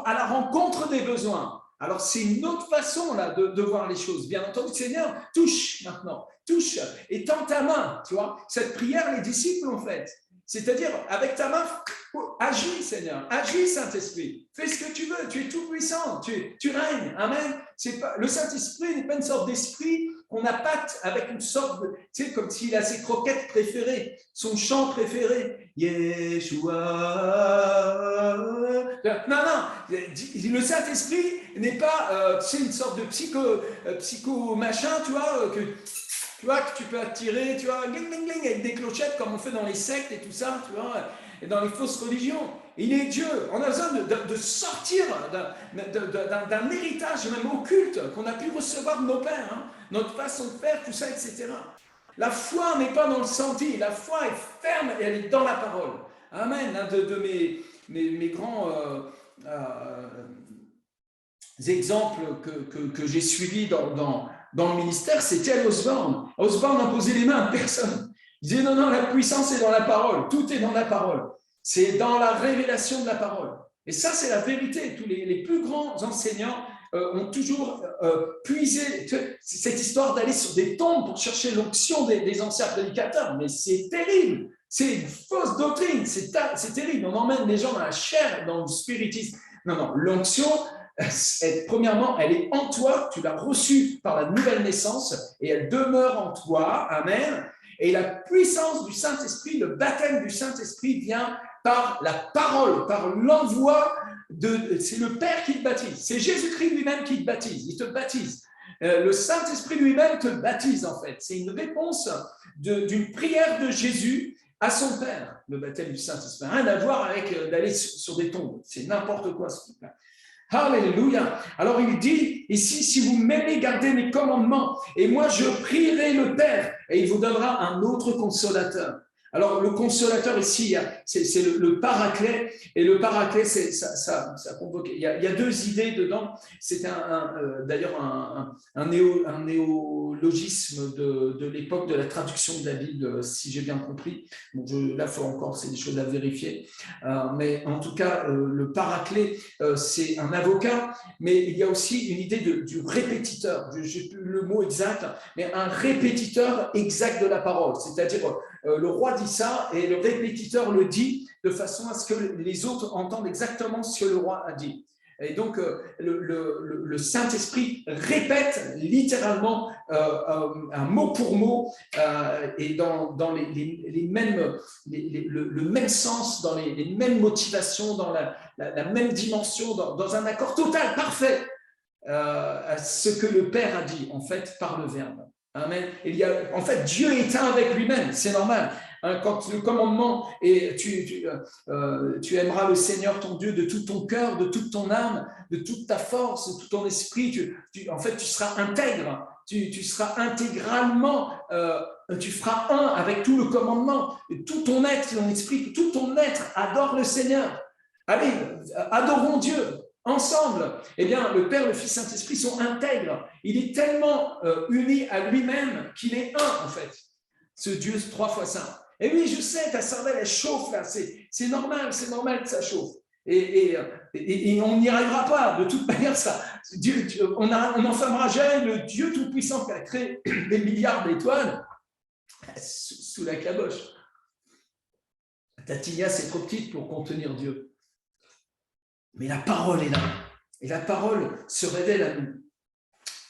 à la rencontre des besoins. Alors, c'est une autre façon là, de voir les choses. Bien entendu, Seigneur, touche maintenant, touche, et tends ta main, tu vois. Cette prière, les disciples l'ont faite. C'est-à-dire, avec ta main, agis, Seigneur, agis, Saint-Esprit. Fais ce que tu veux, tu es tout puissant, tu règnes. Amen. Le Saint-Esprit n'est pas une sorte d'esprit on appâte avec une sorte de, tu sais, comme s'il a ses croquettes préférées, son chant préféré. Yeshua. Non, le Saint-Esprit n'est pas, tu sais, une sorte de psycho machin, tu vois, que tu peux attirer, tu vois, gling, gling, gling, avec des clochettes comme on fait dans les sectes et tout ça, tu vois, et dans les fausses religions. Il est Dieu. On a besoin de sortir d'un héritage même occulte qu'on a pu recevoir de nos pères, hein, notre façon de faire, tout ça, etc. La foi n'est pas dans le senti, la foi est ferme et elle est dans la parole. Amen. Un de mes grands exemples que j'ai suivis dans le ministère, c'est Tel Osborne. Osborne n'a posé les mains à personne. Il disait non, la puissance est dans la parole, tout est dans la parole. C'est dans la révélation de la parole. Et ça, c'est la vérité. Tous les plus grands enseignants ont toujours puisé cette histoire d'aller sur des tombes pour chercher l'onction des anciens prédicateurs. Mais c'est terrible. C'est une fausse doctrine. C'est terrible. On emmène les gens dans la chair, dans le spiritisme. Non, l'onction, premièrement, elle est en toi. Tu l'as reçue par la nouvelle naissance et elle demeure en toi. Amen. Et la puissance du Saint-Esprit, le baptême du Saint-Esprit vient par la parole, par l'envoi c'est le Père qui te baptise. C'est Jésus-Christ lui-même qui te baptise. Il te baptise. Le Saint-Esprit lui-même te baptise, en fait. C'est une réponse d'une prière de Jésus à son Père, le baptême du Saint-Esprit. Rien à voir avec d'aller sur des tombes. C'est n'importe quoi, ce truc-là. Alléluia. Alors il dit ici, si vous m'aimez, gardez mes commandements, et moi je prierai le Père, et il vous donnera un autre consolateur. Alors le consolateur ici, c'est le paraclet, et le paraclet, ça convoque. Il y a deux idées dedans. C'est d'ailleurs un néologisme de l'époque de la traduction de la Bible, si j'ai bien compris. Bon, là, faut encore, c'est des choses à vérifier. Mais en tout cas, le paraclet, c'est un avocat, mais il y a aussi une idée du répétiteur. Je n'ai plus le mot exact, mais un répétiteur exact de la parole. C'est-à-dire, le roi dit ça et le répétiteur le dit de façon à ce que les autres entendent exactement ce que le roi a dit. Et donc, le Saint-Esprit répète littéralement un mot pour mot et dans les mêmes, le même sens, dans les mêmes motivations, dans la même dimension, dans un accord total, parfait, à ce que le Père a dit, en fait, par le Verbe. Amen. En fait, Dieu est un avec lui-même, c'est normal. Quand le commandement est tu aimeras le Seigneur ton Dieu de tout ton cœur, de toute ton âme, de toute ta force, de tout ton esprit, en fait, tu seras intègre, tu seras intégralement, tu feras un avec tout le commandement, tout ton être, ton esprit, tout ton être adore le Seigneur. Allez, adorons Dieu. Ensemble, eh bien, le Père, le Fils, Saint-Esprit sont intègres. Il est tellement uni à lui-même qu'il est un, en fait, ce Dieu 3 fois saint. Et oui, je sais, ta cervelle, elle chauffe là, c'est normal que ça chauffe. Et on n'y arrivera pas, de toute manière, ça. On n'enfermera jamais le Dieu Tout-Puissant qui a créé des milliards d'étoiles sous la caboche. Ta tignasse, c'est trop petite pour contenir Dieu. Mais la parole est là. Et la parole se révèle à nous.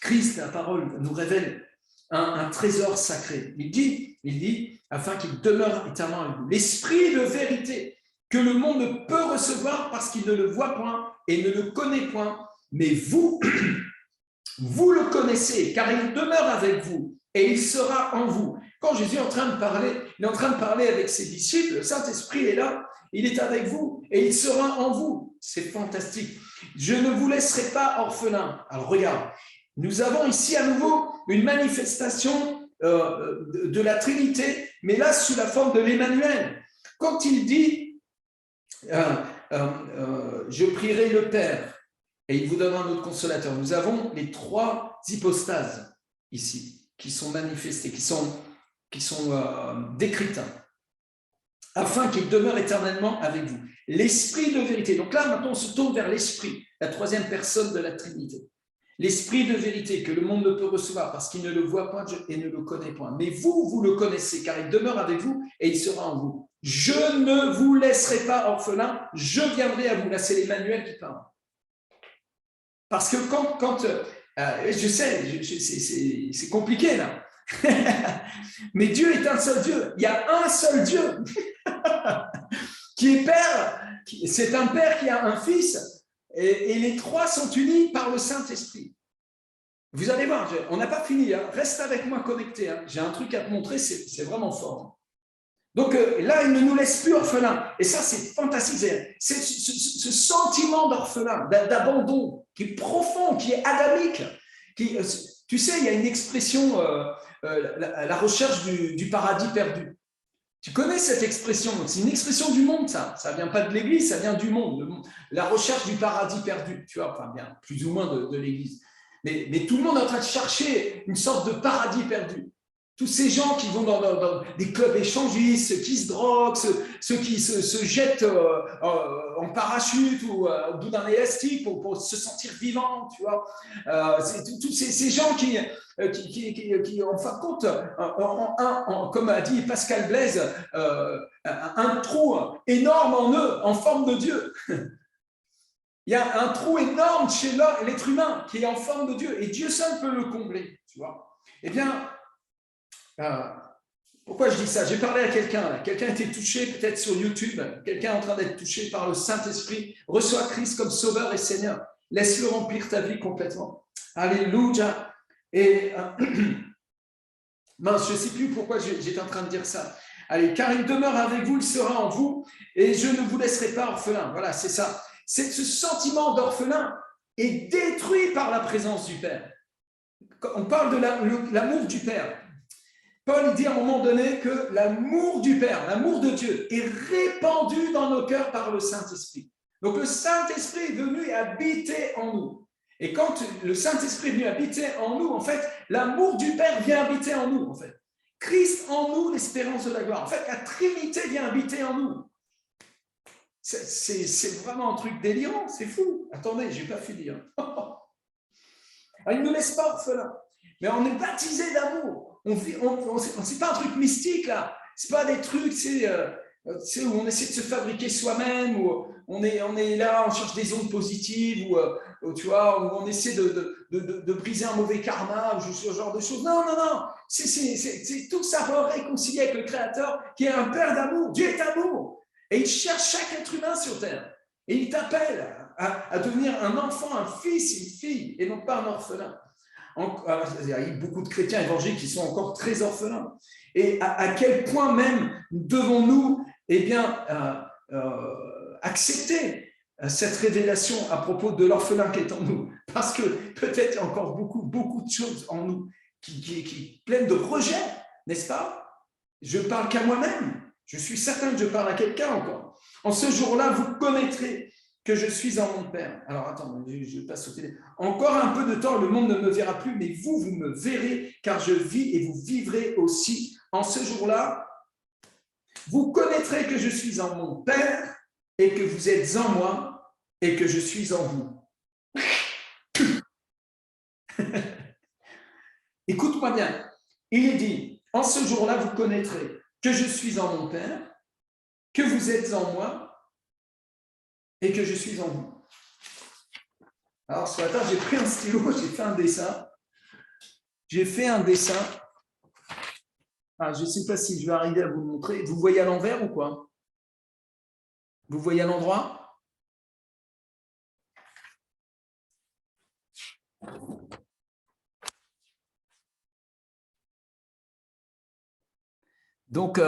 Christ, la parole, nous révèle un trésor sacré. Il dit, afin qu'il demeure éternellement avec nous. L'esprit de vérité que le monde ne peut recevoir parce qu'il ne le voit point et ne le connaît point. Mais vous, vous le connaissez, car il demeure avec vous et il sera en vous. Quand Jésus est en train de parler, il est en train de parler avec ses disciples, le Saint-Esprit est là, il est avec vous et il sera en vous. C'est fantastique. Je ne vous laisserai pas orphelin. Alors regarde, nous avons ici à nouveau une manifestation de la Trinité, mais là sous la forme de l'Emmanuel. Quand il dit je prierai le Père et il vous donnera un autre consolateur, nous avons les 3 hypostases ici qui sont manifestées, qui sont décrites, afin qu'il demeure éternellement avec vous. L'esprit de vérité. Donc là, maintenant, on se tourne vers l'esprit, la 3e personne de la Trinité. L'esprit de vérité que le monde ne peut recevoir parce qu'il ne le voit point et ne le connaît point. Mais vous, vous le connaissez car il demeure avec vous et il sera en vous. Je ne vous laisserai pas orphelin, je viendrai à vous. Là, c'est l'Emmanuel qui parle. Parce que Je sais, c'est compliqué là. Mais Dieu est un seul Dieu. Il y a un seul Dieu qui est Père. C'est un Père qui a un Fils. Et les trois sont unis par le Saint-Esprit. Vous allez voir, on n'a pas fini. Hein. Reste avec moi connecté. Hein. J'ai un truc à te montrer, c'est vraiment fort. Donc là, il ne nous laisse plus orphelins. Et ça, c'est fantastique. C'est ce sentiment d'orphelin, d'abandon, qui est profond, qui est adamique. Tu sais, il y a une expression, la recherche du paradis perdu. Tu connais cette expression? C'est une expression du monde, ça. Ça ne vient pas de l'Église, ça vient du monde. La recherche du paradis perdu, tu vois, enfin bien, plus ou moins de l'Église. Mais tout le monde est en train de chercher une sorte de paradis perdu. Tous ces gens qui vont dans des clubs échangistes, ceux qui se droguent, ceux qui se jettent en parachute ou au bout d'un élastique pour se sentir vivant, tu vois. Tous ces gens qui, en fin de compte, comme a dit Pascal Blaise, un trou énorme en eux, en forme de Dieu. Il y a un trou énorme chez l'être humain qui est en forme de Dieu, et Dieu seul peut le combler, tu vois. Eh bien, pourquoi je dis ça? J'ai parlé à quelqu'un a été touché peut-être sur YouTube, quelqu'un est en train d'être touché par le Saint-Esprit, reçois Christ comme sauveur et Seigneur, laisse-le remplir ta vie complètement. Alléluia. Et mince, je ne sais plus pourquoi j'étais en train de dire ça. Allez, car il demeure avec vous, il sera en vous, et je ne vous laisserai pas orphelin. Voilà, c'est ça. Ce sentiment d'orphelin est détruit par la présence du Père. On parle de l'amour du Père. Paul dit à un moment donné que l'amour du Père, l'amour de Dieu est répandu dans nos cœurs par le Saint-Esprit. Donc le Saint-Esprit est venu habiter en nous. Et quand le Saint-Esprit est venu habiter en nous, en fait, l'amour du Père vient habiter en nous, en fait. Christ en nous, l'espérance de la gloire. En fait, la Trinité vient habiter en nous. C'est vraiment un truc délirant, c'est fou. Attendez, je n'ai pas fini. Hein. Alors, il ne nous laisse pas orphelins. Mais on est baptisé d'amour. C'est pas un truc mystique là. C'est pas des trucs, où on essaie de se fabriquer soi-même, où on est là, on cherche des ondes positives, où tu vois, où on essaie de briser un mauvais karma, ou ce genre de choses. Non. C'est tout ça réconcilier avec le Créateur, qui est un Père d'amour. Dieu est amour. Et il cherche chaque être humain sur terre. Et il t'appelle à devenir un enfant, un fils, une fille, et non pas un orphelin. Il y a beaucoup de chrétiens évangéliques qui sont encore très orphelins. Et à quel point même devons-nous accepter cette révélation à propos de l'orphelin qui est en nous? Parce que peut-être il y a encore beaucoup de choses en nous qui pleines de rejet, n'est-ce pas? Je parle qu'à moi-même. Je suis certain que je parle à quelqu'un encore. En ce jour-là, vous connaîtrez que je suis en mon Père. Alors, attends, je passe au télé. Encore un peu de temps, le monde ne me verra plus, mais vous me verrez, car je vis et vous vivrez aussi. En ce jour-là, vous connaîtrez que je suis en mon Père et que vous êtes en moi et que je suis en vous. Écoute-moi bien. Il est dit, en ce jour-là, vous connaîtrez que je suis en mon Père, que vous êtes en moi et que je suis en vous. Alors, ce matin, j'ai pris un stylo, j'ai fait un dessin. Je ne sais pas si je vais arriver à vous le montrer. Vous voyez à l'envers ou quoi? Vous voyez à l'endroit? Donc,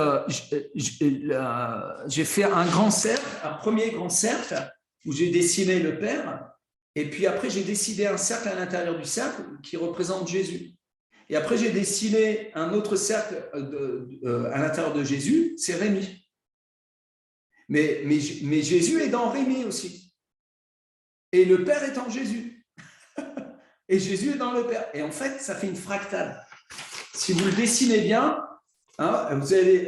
j'ai fait un grand cercle, un premier grand cercle où j'ai dessiné le Père. Et puis après, j'ai dessiné un cercle à l'intérieur du cercle qui représente Jésus. Et après, j'ai dessiné un autre cercle à l'intérieur de Jésus, c'est Rémi. Mais Jésus est dans Rémi aussi. Et le Père est en Jésus. Et Jésus est dans le Père. Et en fait, ça fait une fractale. Si vous le dessinez bien, hein, vous avez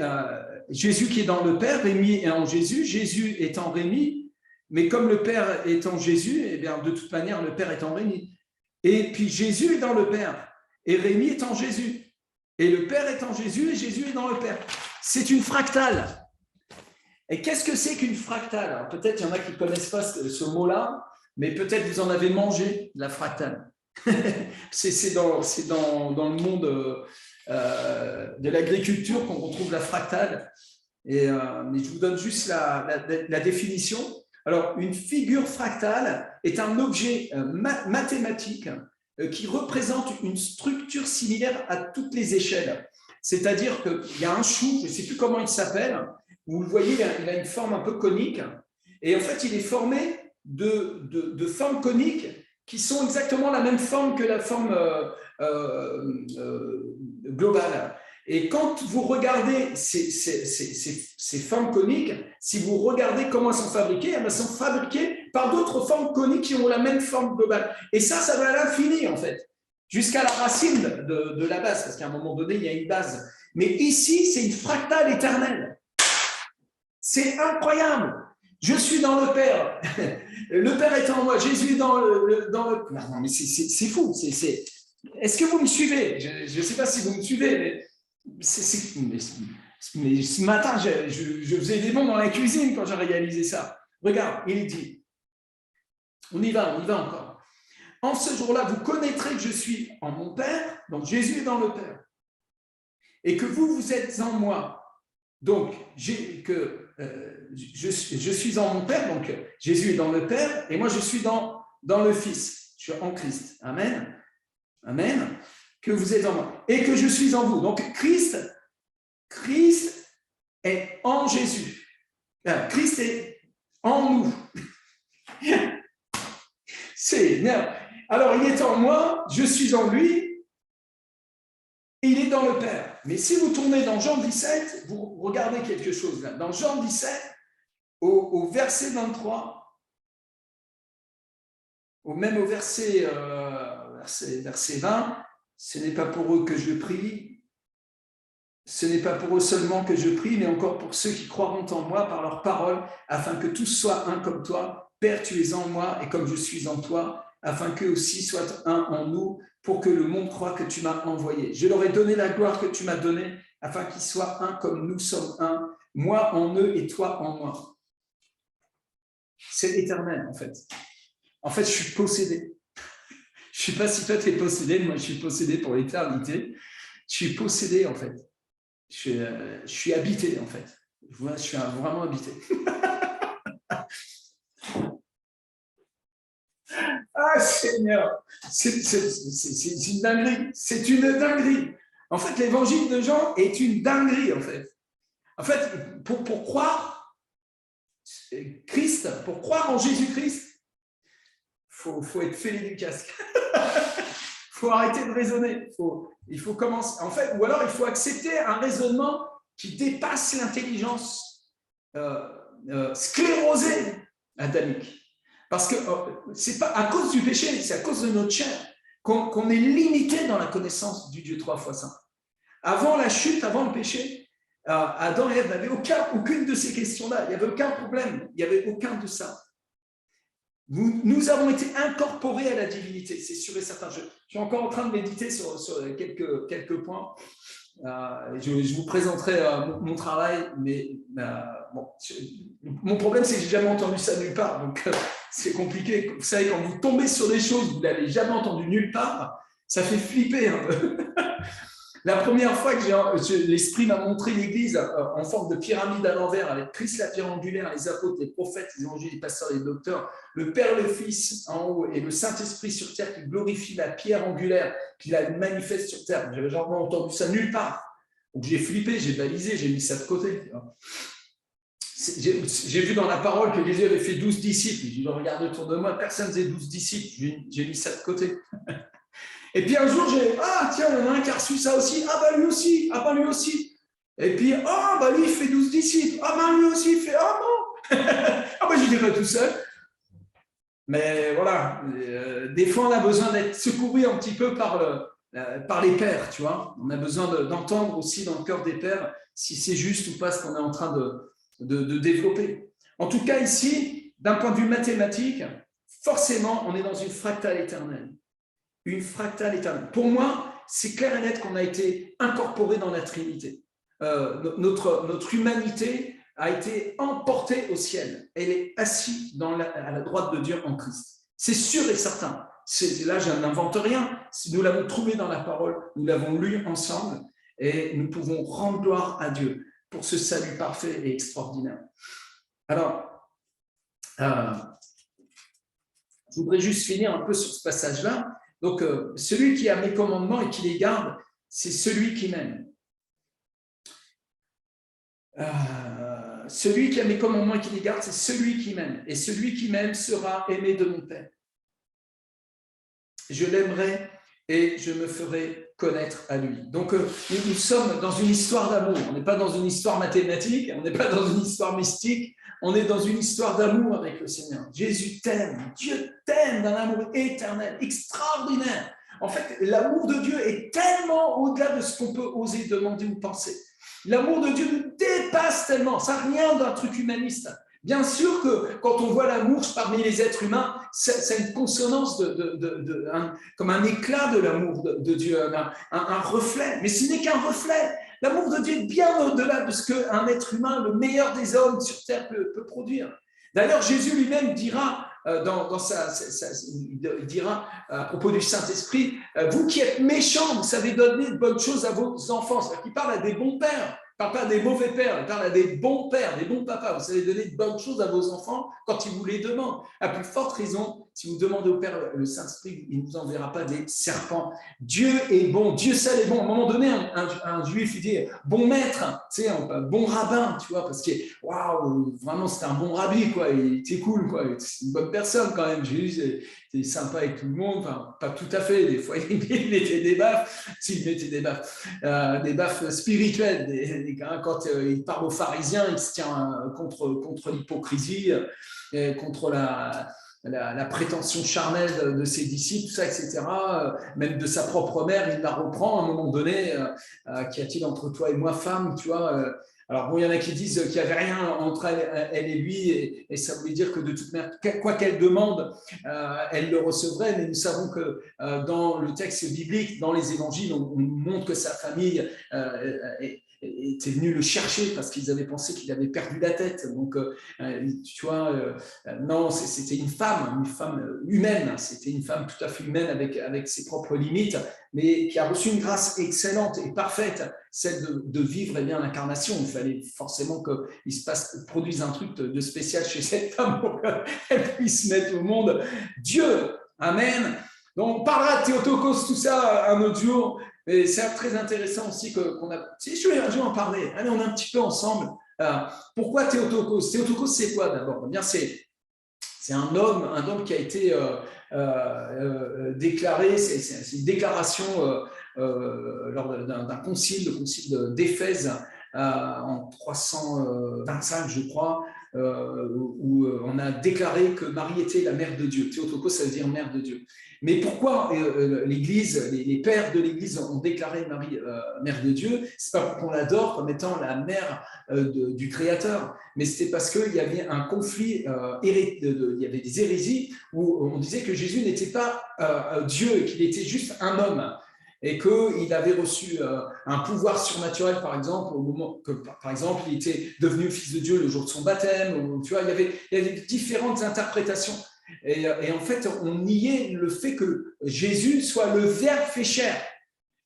Jésus qui est dans le Père, Rémi est en Jésus, Jésus est en Rémi, mais comme le Père est en Jésus, eh bien, de toute manière, le Père est en Rémi. Et puis Jésus est dans le Père, et Rémi est en Jésus. Et le Père est en Jésus, et Jésus est dans le Père. C'est une fractale. Et qu'est-ce que c'est qu'une fractale? Alors, peut-être il y en a qui ne connaissent pas ce mot-là, mais peut-être vous en avez mangé, la fractale. Dans le monde de l'agriculture qu'on retrouve la fractale. Mais je vous donne juste la définition. Alors, une figure fractale est un objet mathématique qui représente une structure similaire à toutes les échelles. C'est-à-dire qu'il y a un chou, je ne sais plus comment il s'appelle, vous le voyez, il a une forme un peu conique, et en fait, il est formé de formes coniques qui sont exactement la même forme que la forme globale. Et quand vous regardez ces formes coniques, si vous regardez comment elles sont fabriquées, elles sont fabriquées par d'autres formes coniques qui ont la même forme globale. Et ça va à l'infini, en fait, jusqu'à la racine de la base, parce qu'à un moment donné, il y a une base. Mais ici, c'est une fractale éternelle. C'est incroyable. Je suis dans le Père. Le Père est en moi. Jésus est dans le... Non, mais c'est fou. Est-ce que vous me suivez? Je ne sais pas si vous me suivez, mais... Mais ce matin, je faisais des bons dans la cuisine quand j'ai réalisé ça. Regarde, il dit, on y va encore. En ce jour-là, vous connaîtrez que je suis en mon Père, donc Jésus est dans le Père, et que vous êtes en moi. Donc, je suis en mon Père, donc Jésus est dans le Père, et moi je suis dans le Fils, je suis en Christ. Amen. Amen. Que vous êtes en moi et que je suis en vous. Donc Christ est en Jésus. Christ est en nous. Alors il est en moi, je suis en lui, et il est dans le Père. Mais si vous tournez dans Jean 17, vous regardez quelque chose là. Dans Jean 17, au verset 23, même au verset 20, ce n'est pas pour eux que je prie, ce n'est pas pour eux seulement que je prie, mais encore pour ceux qui croiront en moi par leur parole, afin que tous soient un comme toi. Père, tu es en moi et comme je suis en toi, afin qu'eux aussi soient un en nous, pour que le monde croie que tu m'as envoyé. Je leur ai donné la gloire que tu m'as donnée, afin qu'ils soient un comme nous sommes un, moi en eux et toi en moi. C'est éternel, en fait. En fait, je suis possédé. Je ne sais pas si toi, tu es possédé. Moi, je suis possédé pour l'éternité. Je suis possédé, en fait. Je suis habité, en fait. Je suis vraiment habité. Ah, Seigneur, c'est une dinguerie. C'est une dinguerie. En fait, l'évangile de Jean est une dinguerie, en fait. En fait, pour croire Christ, pour croire en Jésus-Christ, faut être fêlé du casque. Faut arrêter de raisonner. Il faut commencer. En fait, ou alors il faut accepter un raisonnement qui dépasse l'intelligence sclérosée adamique. Parce que c'est pas à cause du péché, c'est à cause de notre chair qu'on est limité dans la connaissance du Dieu 3 fois saint. Avant la chute, avant le péché, Adam et Ève n'avaient aucune de ces questions-là. Il n'y avait aucun problème. Il n'y avait aucun de ça. Nous avons été incorporés à la divinité, c'est sûr et certain. Je suis encore en train de méditer sur quelques points. Je vous présenterai mon travail, mais bon, mon problème, c'est que je n'ai jamais entendu ça nulle part. Donc, c'est compliqué. Vous savez, quand vous tombez sur des choses, vous ne l'avez jamais entendu nulle part, ça fait flipper un peu. La première fois que l'Esprit m'a montré l'Église en forme de pyramide à l'envers, avec Christ la pierre angulaire, les apôtres, les prophètes, les évangiles, les pasteurs, les docteurs, le Père, le Fils en haut et le Saint-Esprit sur terre qui glorifie la pierre angulaire, qui la manifeste sur terre. J'avais jamais entendu ça nulle part. Donc j'ai flippé, j'ai balisé, j'ai mis ça de côté. J'ai vu dans la parole que Jésus avait fait 12 disciples. Je regarde autour de moi, personne ne faisait 12 disciples. J'ai mis ça de côté. Et puis un jour, tiens, il y en a un qui a reçu ça aussi. Ah, bah lui aussi. Ah, bah lui aussi. Et puis, bah lui, il fait 12 disciples. Ah, bah lui aussi, il fait, bon. Ah, bah j'y dirais tout seul. Mais voilà, des fois, on a besoin d'être secouru un petit peu par les pères, tu vois. On a besoin d'entendre aussi dans le cœur des pères si c'est juste ou pas ce qu'on est en train de développer. En tout cas, ici, d'un point de vue mathématique, forcément, on est dans une fractale éternelle. Une fractale éternelle. Pour moi, c'est clair et net qu'on a été incorporé dans la Trinité. Notre humanité a été emportée au ciel. Elle est assise à la droite de Dieu en Christ. C'est sûr et certain. Là, je n'invente rien. Nous l'avons trouvé dans la parole, nous l'avons lu ensemble et nous pouvons rendre gloire à Dieu pour ce salut parfait et extraordinaire. Alors, je voudrais juste finir un peu sur ce passage-là. Donc, celui qui a mes commandements et qui les garde, c'est celui qui m'aime. Celui qui a mes commandements et qui les garde, c'est celui qui m'aime. Et celui qui m'aime sera aimé de mon Père. Je l'aimerai et je me ferai connaître à lui. Donc, nous sommes dans une histoire d'amour. On n'est pas dans une histoire mathématique, on n'est pas dans une histoire mystique, on est dans une histoire d'amour avec le Seigneur. Jésus t'aime, Dieu t'aime d'un amour éternel, extraordinaire. En fait, l'amour de Dieu est tellement au-delà de ce qu'on peut oser demander ou penser. L'amour de Dieu nous dépasse tellement, ça n'a rien d'un truc humaniste. Bien sûr que quand on voit l'amour parmi les êtres humains, c'est une consonance comme un éclat de l'amour de Dieu, un reflet. Mais ce n'est qu'un reflet. L'amour de Dieu est bien au-delà de ce qu'un être humain, le meilleur des hommes sur terre, peut produire. D'ailleurs, Jésus lui-même dira, il dira à propos du Saint-Esprit, vous qui êtes méchants, vous savez donner de bonnes choses à vos enfants. C'est-à-dire qu'il parle à des bons pères. Il ne parle pas à des mauvais pères, il parle à des bons pères, des bons papas. Vous savez donner de bonnes choses à vos enfants quand ils vous les demandent. À plus forte raison, si vous demandez au Père le Saint-Esprit, il ne vous enverra pas des serpents. Dieu est bon, Dieu seul est bon. À un moment donné, un juif, il dit bon maître, tu sais, bon rabbin, tu vois, parce que waouh, vraiment, c'est un bon rabbi, quoi. Il était cool, quoi. C'est une bonne personne quand même. Jésus, c'est sympa avec tout le monde, enfin, pas tout à fait. Des fois, il mettait des baffes, s'il mettait des baffes spirituelles. Quand il parle aux pharisiens, il se tient contre l'hypocrisie, contre la prétention charnelle de ses disciples, tout ça, etc. Même de sa propre mère, il la reprend à un moment donné. Qu'y a-t-il entre toi et moi, femme, tu vois alors, bon, il y en a qui disent qu'il n'y avait rien entre elle et lui, et ça voulait dire que de toute manière, quoi qu'elle demande, elle le recevrait, mais nous savons que dans le texte biblique, dans les évangiles, on montre que sa famille était venue le chercher parce qu'ils avaient pensé qu'il avait perdu la tête. Donc, tu vois, non, c'était une femme humaine, c'était une femme tout à fait humaine avec ses propres limites, mais qui a reçu une grâce excellente et parfaite, celle de vivre eh bien, l'incarnation. Il fallait forcément qu'il se produise un truc de spécial chez cette femme pour qu'elle puisse mettre au monde Dieu. Amen. Donc, on parlera de Théotokos, tout ça, un autre jour. Et c'est très intéressant aussi qu'on a. Si je vais en parler, allez, on est un petit peu ensemble. Pourquoi Théotokos? Théotokos, c'est quoi d'abord? Eh bien, c'est un homme qui a été déclaré, c'est une déclaration lors d'un concile, le concile d'Éphèse en 325, je crois, où on a déclaré que Marie était la mère de Dieu. Théotokos, ça veut dire mère de Dieu. Mais pourquoi l'Église, les pères de l'Église ont déclaré Marie mère de Dieu? C'est pas pour qu'on l'adore comme étant la mère du Créateur, mais c'était parce qu'il y avait un conflit, il y avait des hérésies où on disait que Jésus n'était pas Dieu, qu'il était juste un homme, et qu'il avait reçu un pouvoir surnaturel, par exemple, au moment que, par exemple, il était devenu fils de Dieu le jour de son baptême. Ou, tu vois, il y avait différentes interprétations. Et en fait, on niait le fait que Jésus soit le Verbe fait chair.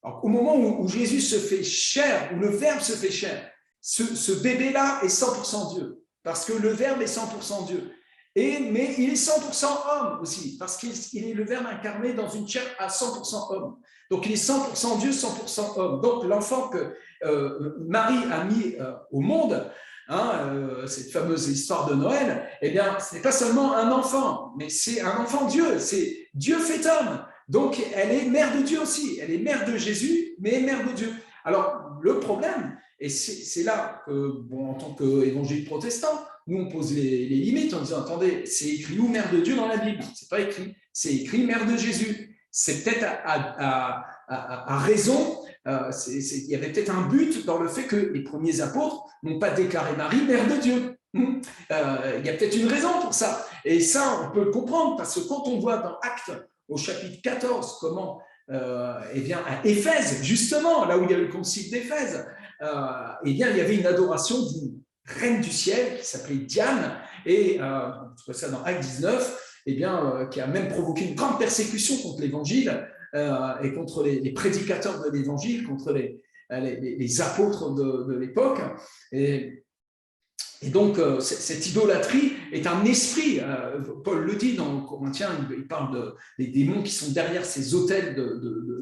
Alors, au moment où Jésus se fait chair, où le Verbe se fait chair, ce bébé-là est 100% Dieu, parce que le Verbe est 100% Dieu. Mais il est 100% homme aussi, parce qu'il est le Verbe incarné dans une chair à 100% homme. Donc, il est 100% Dieu, 100% homme. Donc, l'enfant que Marie a mis au monde, cette fameuse histoire de Noël, eh bien, ce n'est pas seulement un enfant, mais c'est un enfant Dieu, c'est Dieu fait homme. Donc, elle est mère de Dieu aussi. Elle est mère de Jésus, mais mère de Dieu. Alors, le problème, et c'est là que, bon, en tant qu'évangile protestant, nous, on pose les limites en disant, attendez, c'est écrit où mère de Dieu dans la Bible? C'est pas écrit. C'est écrit mère de Jésus. C'est peut-être à raison, il y avait peut-être un but dans le fait que les premiers apôtres n'ont pas déclaré Marie mère de Dieu. Il y a peut-être une raison pour ça. Et ça, on peut le comprendre, parce que quand on voit dans Actes, au chapitre 14, comment, eh bien, à Éphèse, justement, là où il y a le concile d'Éphèse, eh bien, il y avait une adoration d'une reine du ciel qui s'appelait Diane, et on trouve ça dans Actes 19, qui a même provoqué une grande persécution contre l'Évangile et contre les prédicateurs de l'Évangile, contre les apôtres de l'époque. Et donc, cette idolâtrie est un esprit. Paul le dit dans Corinthiens, il parle des démons qui sont derrière ces autels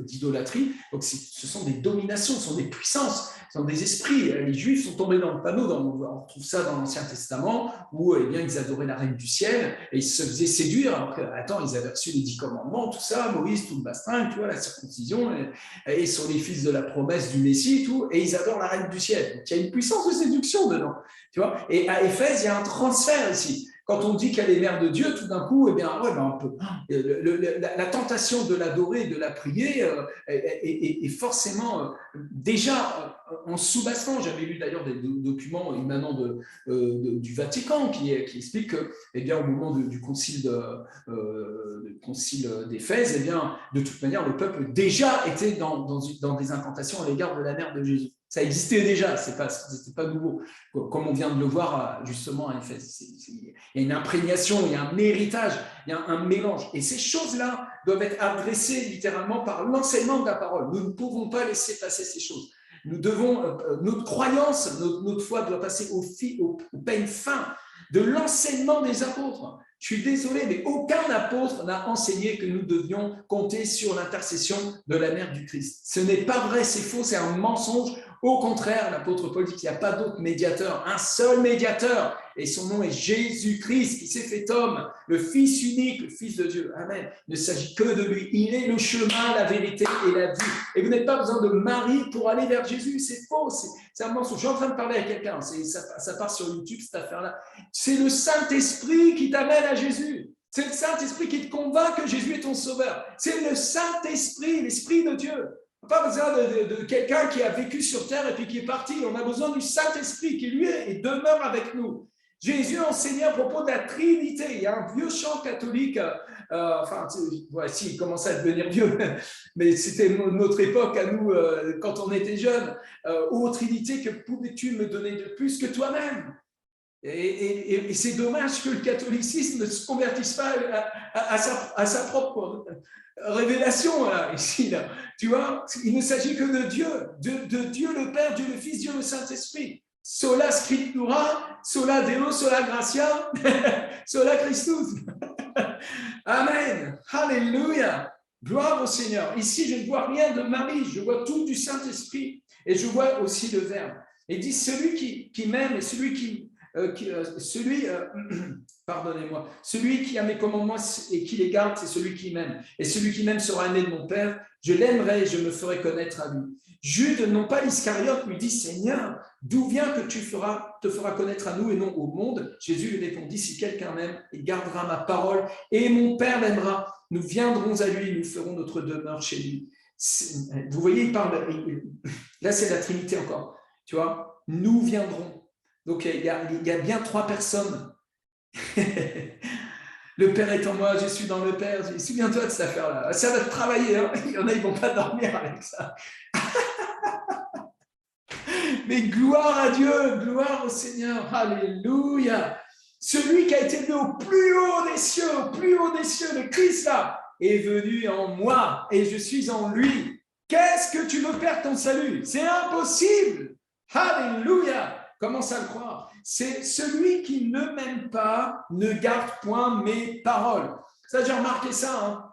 d'idolâtrie. Donc, ce sont des dominations, ce sont des puissances, ce sont des esprits. Les Juifs sont tombés dans le panneau. On retrouve ça dans l'Ancien Testament, où ils adoraient la reine du ciel et ils se faisaient séduire. Alors que, ils avaient reçu les 10 commandements, tout ça, Moïse, tout le bastin, tu vois, la circoncision, et sont les fils de la promesse du Messie, tout, et ils adorent la reine du ciel. Donc, il y a une puissance de séduction dedans. Tu vois, et à Éphèse, il y a un transfert ici. Quand on dit qu'elle est mère de Dieu, tout d'un coup, la tentation de l'adorer, de la prier, est forcément déjà en sous-bassement. J'avais lu d'ailleurs des documents émanant du Vatican qui expliquent que, au moment du concile d'Éphèse, de toute manière, le peuple déjà était dans des incantations à l'égard de la mère de Jésus. Ça existait déjà, c'était pas nouveau, comme on vient de le voir justement à Éphèse. Il y a une imprégnation, il y a un héritage, il y a un mélange. Et ces choses-là doivent être adressées littéralement par l'enseignement de la parole. Nous ne pouvons pas laisser passer ces choses. Nous devons, notre croyance, notre foi doit passer au peigne fin de l'enseignement des apôtres. Je suis désolé, mais aucun apôtre n'a enseigné que nous devions compter sur l'intercession de la mère du Christ. Ce n'est pas vrai, c'est faux, c'est un mensonge. Au contraire, l'apôtre Paul dit qu'il n'y a pas d'autre médiateur, un seul médiateur, et son nom est Jésus-Christ, qui s'est fait homme, le Fils unique, le Fils de Dieu. Amen. Il ne s'agit que de lui. Il est le chemin, la vérité et la vie. Et vous n'avez pas besoin de Marie pour aller vers Jésus. C'est faux, c'est un mensonge. Je suis en train de parler à quelqu'un, ça part sur YouTube, cette affaire-là. C'est le Saint-Esprit qui t'amène à Jésus. C'est le Saint-Esprit qui te convainc que Jésus est ton sauveur. C'est le Saint-Esprit, l'Esprit de Dieu. On n'a pas besoin de quelqu'un qui a vécu sur terre et puis qui est parti. On a besoin du Saint-Esprit qui, lui, demeure avec nous. Jésus enseignait à propos de la Trinité. Il y a un vieux chant catholique, il commençait à devenir vieux, mais c'était notre époque à nous, quand on était jeunes. Ô Trinité, que pouvais-tu me donner de plus que toi-même ? Et c'est dommage que le catholicisme ne se convertisse pas à sa propre révélation, là, ici. Là. Tu vois, il ne s'agit que de Dieu le Père, Dieu le Fils, Dieu le Saint-Esprit. Sola Scriptura, sola Deo, sola Gratia, sola Christus. Amen. Alléluia. Gloire au Seigneur. Ici, je ne vois rien de Marie, je vois tout du Saint-Esprit et je vois aussi le Verbe. Et dit celui qui m'aime et celui pardonnez-moi, celui qui a mes commandements et qui les garde, c'est celui qui m'aime. Et celui qui m'aime sera aimé de mon Père. Je l'aimerai et je me ferai connaître à lui. Jude, non pas l'Iscariote, lui dit, Seigneur, d'où vient que te feras connaître à nous et non au monde ? Jésus lui répondit, si quelqu'un m'aime, il gardera ma parole et mon Père l'aimera. Nous viendrons à lui et nous ferons notre demeure chez lui. Vous voyez, il parle, là c'est la Trinité encore, tu vois, nous viendrons. Donc il y a bien 3 personnes. Le Père est en moi, je suis dans le Père. Souviens-toi de cette affaire-là. Ça va te travailler. Hein. Il y en a, ils ne vont pas dormir avec ça. Mais gloire à Dieu, gloire au Seigneur. Alléluia. Celui qui a été élevé au plus haut des cieux, le Christ là, est venu en moi et je suis en lui. Qu'est-ce que tu veux perdre ton salut ? C'est impossible. Alléluia. Commence à le croire. C'est celui qui ne m'aime pas ne garde point mes paroles. Ça, j'ai remarqué ça. Hein.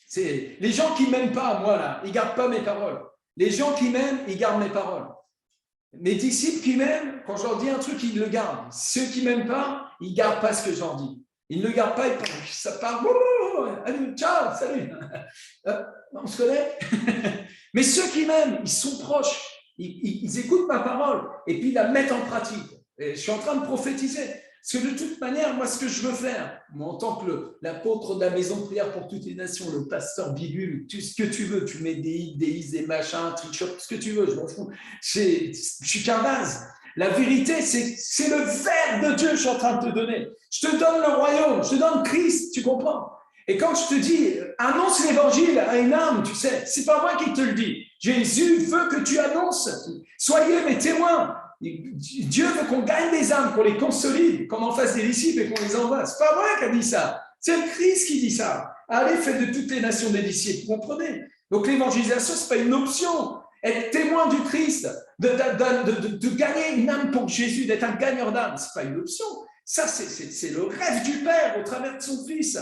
C'est les gens qui ne m'aiment pas, moi, là, ils ne gardent pas mes paroles. Les gens qui m'aiment, ils gardent mes paroles. Mes disciples qui m'aiment, quand je leur dis un truc, ils le gardent. Ceux qui ne m'aiment pas, ils ne gardent pas ce que je leur dis. Ils ne le gardent pas, ça part. Allez, ciao, salut. On se connaît. Mais ceux qui m'aiment, ils sont proches. Ils écoutent ma parole et puis ils la mettent en pratique. Et je suis en train de prophétiser. Parce que de toute manière, moi, ce que je veux faire, moi, en tant que l'apôtre de la maison de prière pour toutes les nations, le pasteur bidule, tout ce que tu veux, tu mets des is, des machins, trichot, tout ce que tu veux, je m'en fous. Je suis qu'un vase. La vérité, c'est le verbe de Dieu que je suis en train de te donner. Je te donne le royaume, je te donne Christ, tu comprends ? Et quand je te dis, annonce l'évangile à une âme, tu sais, c'est pas moi qui te le dis. Jésus veut que tu annonces. Soyez mes témoins. Dieu veut qu'on gagne des âmes, qu'on les consolide, qu'on en fasse des disciples et qu'on les envoie. C'est pas moi qui a dit ça. C'est le Christ qui dit ça. Allez, faites de toutes les nations des disciples, vous comprenez? Donc l'évangélisation, ce n'est pas une option. Être témoin du Christ, de gagner une âme pour Jésus, d'être un gagneur d'âme, ce n'est pas une option. Ça, c'est le rêve du Père au travers de son Fils.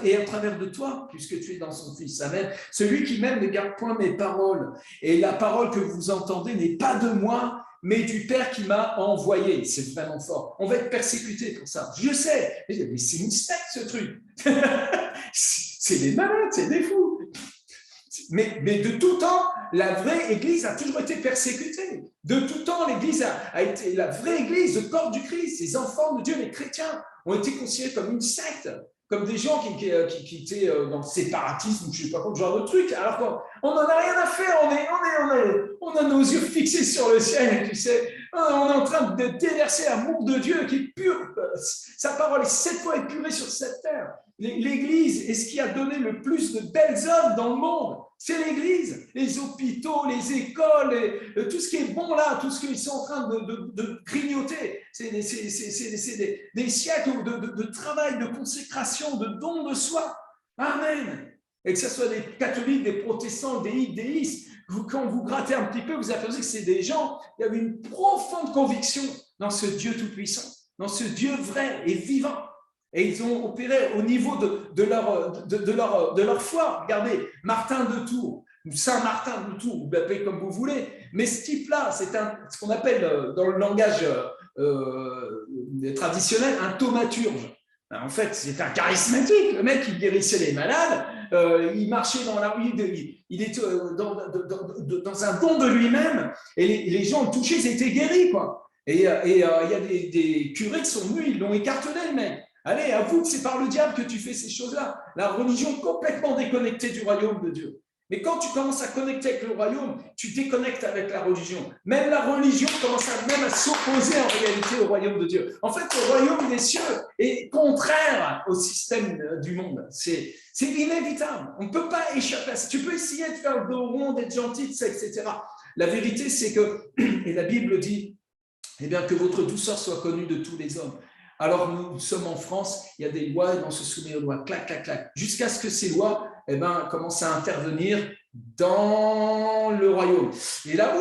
Et à travers de toi, puisque tu es dans son Fils. Amen. Celui qui m'aime ne garde point mes paroles. Et la parole que vous entendez n'est pas de moi, mais du Père qui m'a envoyé. C'est vraiment fort. On va être persécuté pour ça. Je sais. Mais c'est une secte, ce truc. C'est des malades, c'est des fous. Mais de tout temps, la vraie Église a toujours été persécutée. De tout temps, l'Église a été la vraie Église, le corps du Christ. Les enfants de Dieu, les chrétiens, ont été considérés comme une secte, comme des gens qui étaient dans le séparatisme, je ne sais pas quoi, genre de truc. Alors qu'on n'en a rien à faire, on a nos yeux fixés sur le ciel, tu sais. On est en train de déverser l'amour de Dieu qui est pur. Sa parole est 7 fois épurée sur cette terre. L'Église est ce qui a donné le plus de belles œuvres dans le monde. C'est l'Église. Les hôpitaux, les écoles, tout ce qui est bon là, tout ce qu'ils sont en train de grignoter, c'est des siècles de travail, de consécration, de don de soi. Amen. Et que ce soit des catholiques, des protestants, des déistes, quand vous grattez un petit peu, vous apercevez que c'est des gens qui avaient une profonde conviction dans ce Dieu tout-puissant, dans ce Dieu vrai et vivant. Et ils ont opéré au niveau de leur foi. Regardez, Martin de Tours, ou Saint Martin de Tours, vous l'appelez comme vous voulez, mais ce type-là, c'est ce qu'on appelle dans le langage traditionnel un thaumaturge. En fait, c'est un charismatique. Le mec, il guérissait les malades, il marchait dans la rue, il était dans un don de lui-même, et les gens le touchaient, ils étaient guéris, quoi. Et il y a des curés qui sont venus, ils l'ont écartelé, le mec. Allez, avoue que c'est par le diable que tu fais ces choses-là. La religion complètement déconnectée du royaume de Dieu. Mais quand tu commences à connecter avec le royaume, tu déconnectes avec la religion. Même la religion commence à s'opposer en réalité au royaume de Dieu. En fait, le royaume des cieux est contraire au système du monde. C'est inévitable. On ne peut pas échapper à ça. Tu peux essayer de faire le dos rond, d'être gentil, etc. La vérité, c'est que, et la Bible dit, eh bien, que votre douceur soit connue de tous les hommes. Alors, nous sommes en France, il y a des lois et on se soumet aux lois, clac, clac, clac, jusqu'à ce que ces lois commencent à intervenir dans le royaume. Et là,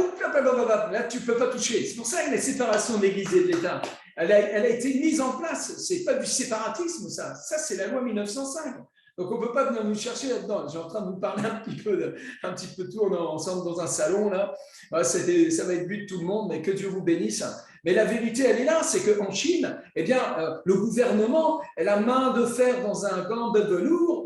tu ne peux pas toucher. C'est pour ça que la séparation de l'Église et de l'État, elle a été mise en place. Ce n'est pas du séparatisme, ça. Ça, c'est la loi 1905. Donc, on ne peut pas venir nous chercher là-dedans. J'ai en train de vous parler un petit peu de tout. On est ensemble dans un salon, là. Ça va être but de tout le monde, mais que Dieu vous bénisse. Mais la vérité, elle est là, c'est qu'en Chine, eh bien, le gouvernement, la main de fer dans un gant de velours,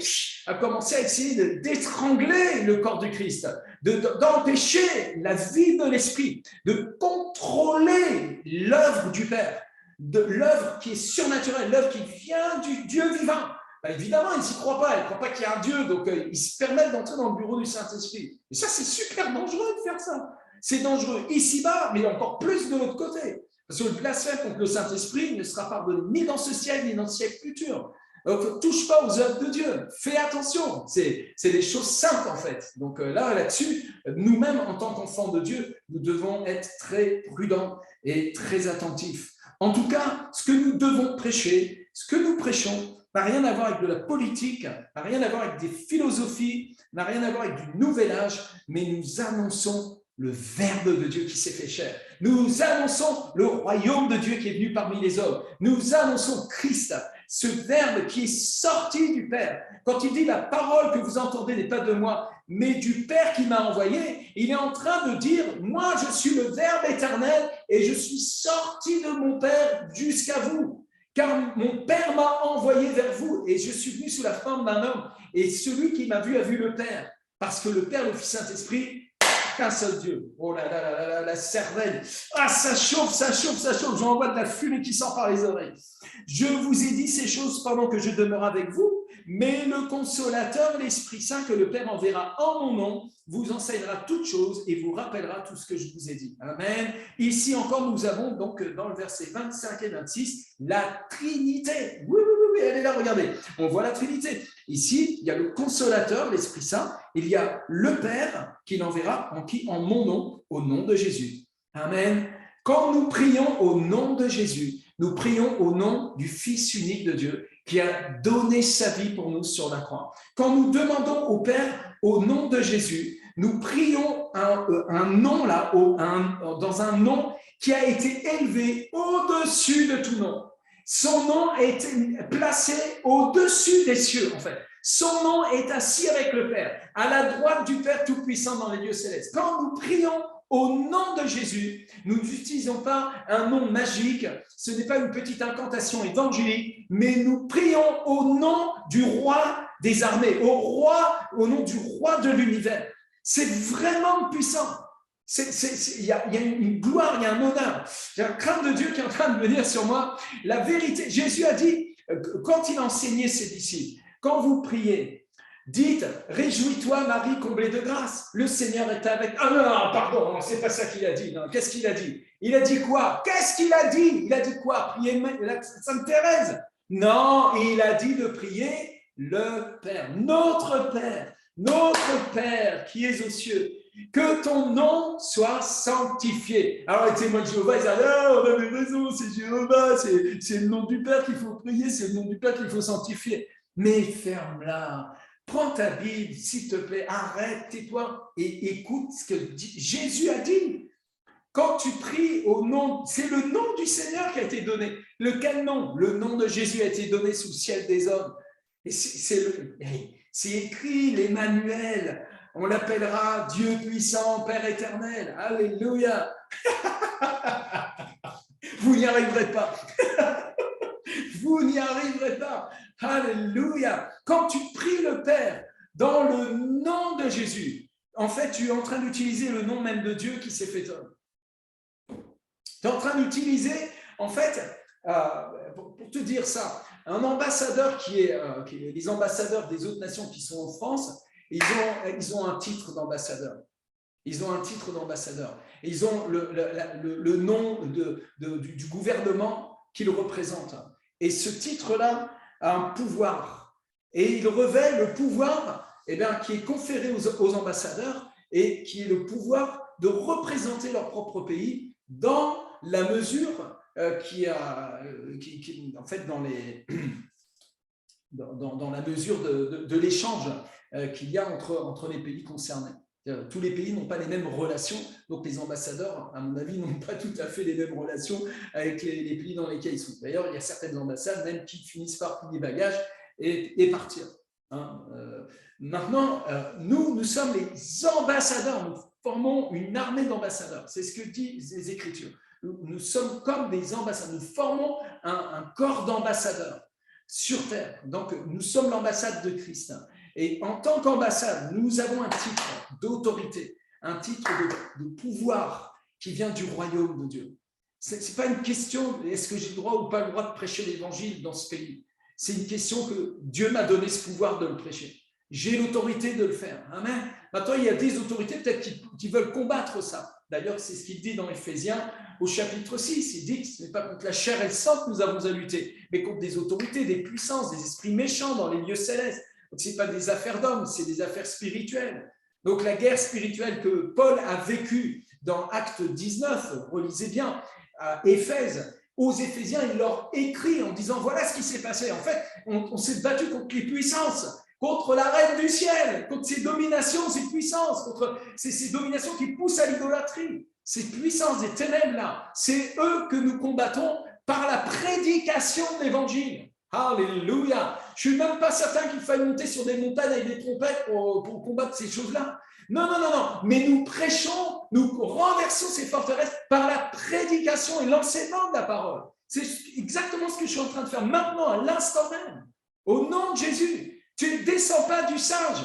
a commencé à essayer d'étrangler le corps du Christ, d'empêcher la vie de l'esprit, de contrôler l'œuvre du Père, de l'œuvre qui est surnaturelle, l'œuvre qui vient du Dieu vivant. Ben évidemment, ils n'y croient pas, ils ne croient pas qu'il y a un Dieu, donc ils se permettent d'entrer dans le bureau du Saint-Esprit. Et ça, c'est super dangereux de faire ça. C'est dangereux ici-bas, mais encore plus de l'autre côté. Parce que le blasphème contre le Saint-Esprit ne sera pardonné ni dans ce siècle, ni dans le siècle futur. Donc, touche pas aux œuvres de Dieu. Fais attention. C'est des choses saintes, en fait. Donc là-dessus, nous-mêmes, en tant qu'enfants de Dieu, nous devons être très prudents et très attentifs. En tout cas, ce que nous devons prêcher, ce que nous prêchons, n'a rien à voir avec de la politique, n'a rien à voir avec des philosophies, n'a rien à voir avec du nouvel âge, mais nous annonçons le Verbe de Dieu qui s'est fait chair. Nous annonçons le royaume de Dieu qui est venu parmi les hommes. Nous annonçons Christ, ce Verbe qui est sorti du Père. Quand il dit « la parole que vous entendez n'est pas de moi, mais du Père qui m'a envoyé », il est en train de dire « moi, je suis le Verbe éternel et je suis sorti de mon Père jusqu'à vous. Car mon Père m'a envoyé vers vous et je suis venu sous la forme d'un homme. Et celui qui m'a vu a vu le Père. Parce que le Père, le Fils, Saint-Esprit, qu'un seul Dieu. Oh là là là là, la cervelle. Ah, ça chauffe, ça chauffe, ça chauffe. J'en vois de la fumée qui sort par les oreilles. Je vous ai dit ces choses pendant que je demeure avec vous, mais le Consolateur, l'Esprit Saint, que le Père enverra en mon nom, vous enseignera toutes choses et vous rappellera tout ce que je vous ai dit. Amen. Ici encore, nous avons donc dans le verset 25 et 26, la Trinité. Oui, elle est là, regardez. On voit la Trinité. Ici, il y a le Consolateur, l'Esprit Saint. Il y a le Père qui l'enverra en mon nom, au nom de Jésus. Amen. Quand nous prions au nom de Jésus, Nous prions au nom du Fils unique de Dieu qui a donné sa vie pour nous sur la croix. Quand nous demandons au Père au nom de Jésus, nous prions un nom là, dans un nom qui a été élevé au-dessus de tout nom. Son nom a été placé au-dessus des cieux, en fait. Son nom est assis avec le Père, à la droite du Père Tout-Puissant dans les lieux célestes. Quand nous prions au nom de Jésus, nous n'utilisons pas un nom magique, ce n'est pas une petite incantation évangélique, mais nous prions au nom du roi des armées, au nom du roi de l'univers. C'est vraiment puissant. Il y a une gloire, il y a un honneur. J'ai un crainte de Dieu qui est en train de venir sur moi. La vérité, Jésus a dit, quand il enseignait ses disciples, quand vous priez, dites, réjouis-toi Marie comblée de grâce, le Seigneur est avec... Ah non, pardon, c'est pas ça qu'il a dit. Non. Qu'est-ce qu'il a dit? Il a dit quoi? Qu'est-ce qu'il a dit? Il a dit quoi? Priez la Sainte Thérèse? Non, il a dit de prier le Père, notre Père qui est aux cieux. Que ton nom soit sanctifié. Alors, les témoins de Jéhovah, ils disent, ah, on avait raison, c'est Jéhovah, c'est le nom du Père qu'il faut prier, c'est le nom du Père qu'il faut sanctifier. Mais ferme-la, prends ta Bible, s'il te plaît, arrête, tais-toi et écoute ce que Jésus a dit. Quand tu pries au nom, c'est le nom du Seigneur qui a été donné. Lequel nom? Le nom de Jésus a été donné sous le ciel des hommes. Et c'est écrit, l'Emmanuel. On l'appellera Dieu puissant, Père éternel. Alléluia. Vous n'y arriverez pas. Vous n'y arriverez pas. Alléluia. Quand tu pries le Père dans le nom de Jésus, en fait, tu es en train d'utiliser le nom même de Dieu qui s'est fait homme. Tu es en train d'utiliser, en fait, pour te dire ça, un ambassadeur les ambassadeurs des autres nations qui sont en France, ils ont un titre d'ambassadeur. Ils ont un titre d'ambassadeur. Ils ont le nom du gouvernement qu'ils représentent. Et ce titre-là a un pouvoir. Et il revêt le pouvoir qui est conféré aux ambassadeurs et qui est le pouvoir de représenter leur propre pays dans la mesure en fait, dans la mesure de l'échange qu'il y a entre les pays concernés. Tous les pays n'ont pas les mêmes relations, donc les ambassadeurs, à mon avis, n'ont pas tout à fait les mêmes relations avec les pays dans lesquels ils sont. D'ailleurs, il y a certaines ambassades même qui finissent par plier bagages et partir. Maintenant, nous sommes les ambassadeurs, nous formons une armée d'ambassadeurs. C'est ce que disent les Écritures. Nous sommes comme des ambassadeurs, nous formons un corps d'ambassadeurs sur terre. Donc, nous sommes l'ambassade de Christ. Et en tant qu'ambassade, nous avons un titre d'autorité, un titre de pouvoir qui vient du royaume de Dieu. Ce n'est pas une question, est-ce que j'ai le droit ou pas le droit de prêcher l'évangile dans ce pays? C'est une question que Dieu m'a donné ce pouvoir de le prêcher. J'ai l'autorité de le faire. Amen. Maintenant, il y a des autorités peut-être qui veulent combattre ça. D'ailleurs, c'est ce qu'il dit dans Éphésiens au chapitre 6. Il dit que ce n'est pas contre la chair et le sang que nous avons à lutter, mais contre des autorités, des puissances, des esprits méchants dans les lieux célestes. Donc, ce n'est pas des affaires d'hommes, c'est des affaires spirituelles. Donc, la guerre spirituelle que Paul a vécue dans Acte 19, relisez bien, à Éphèse, aux Éphésiens, il leur écrit en disant, voilà ce qui s'est passé. En fait, on s'est battu contre les puissances, contre la reine du ciel, contre ces dominations, ces puissances, contre ces dominations qui poussent à l'idolâtrie, ces puissances des ténèbres-là. C'est eux que nous combattons par la prédication de l'Évangile. Alléluia. Je ne suis même pas certain qu'il faille monter sur des montagnes avec des trompettes pour combattre ces choses-là. Non. Mais nous prêchons, nous renversons ces forteresses par la prédication et l'enseignement de la parole. C'est exactement ce que je suis en train de faire maintenant, à l'instant même. Au nom de Jésus, tu ne descends pas du singe.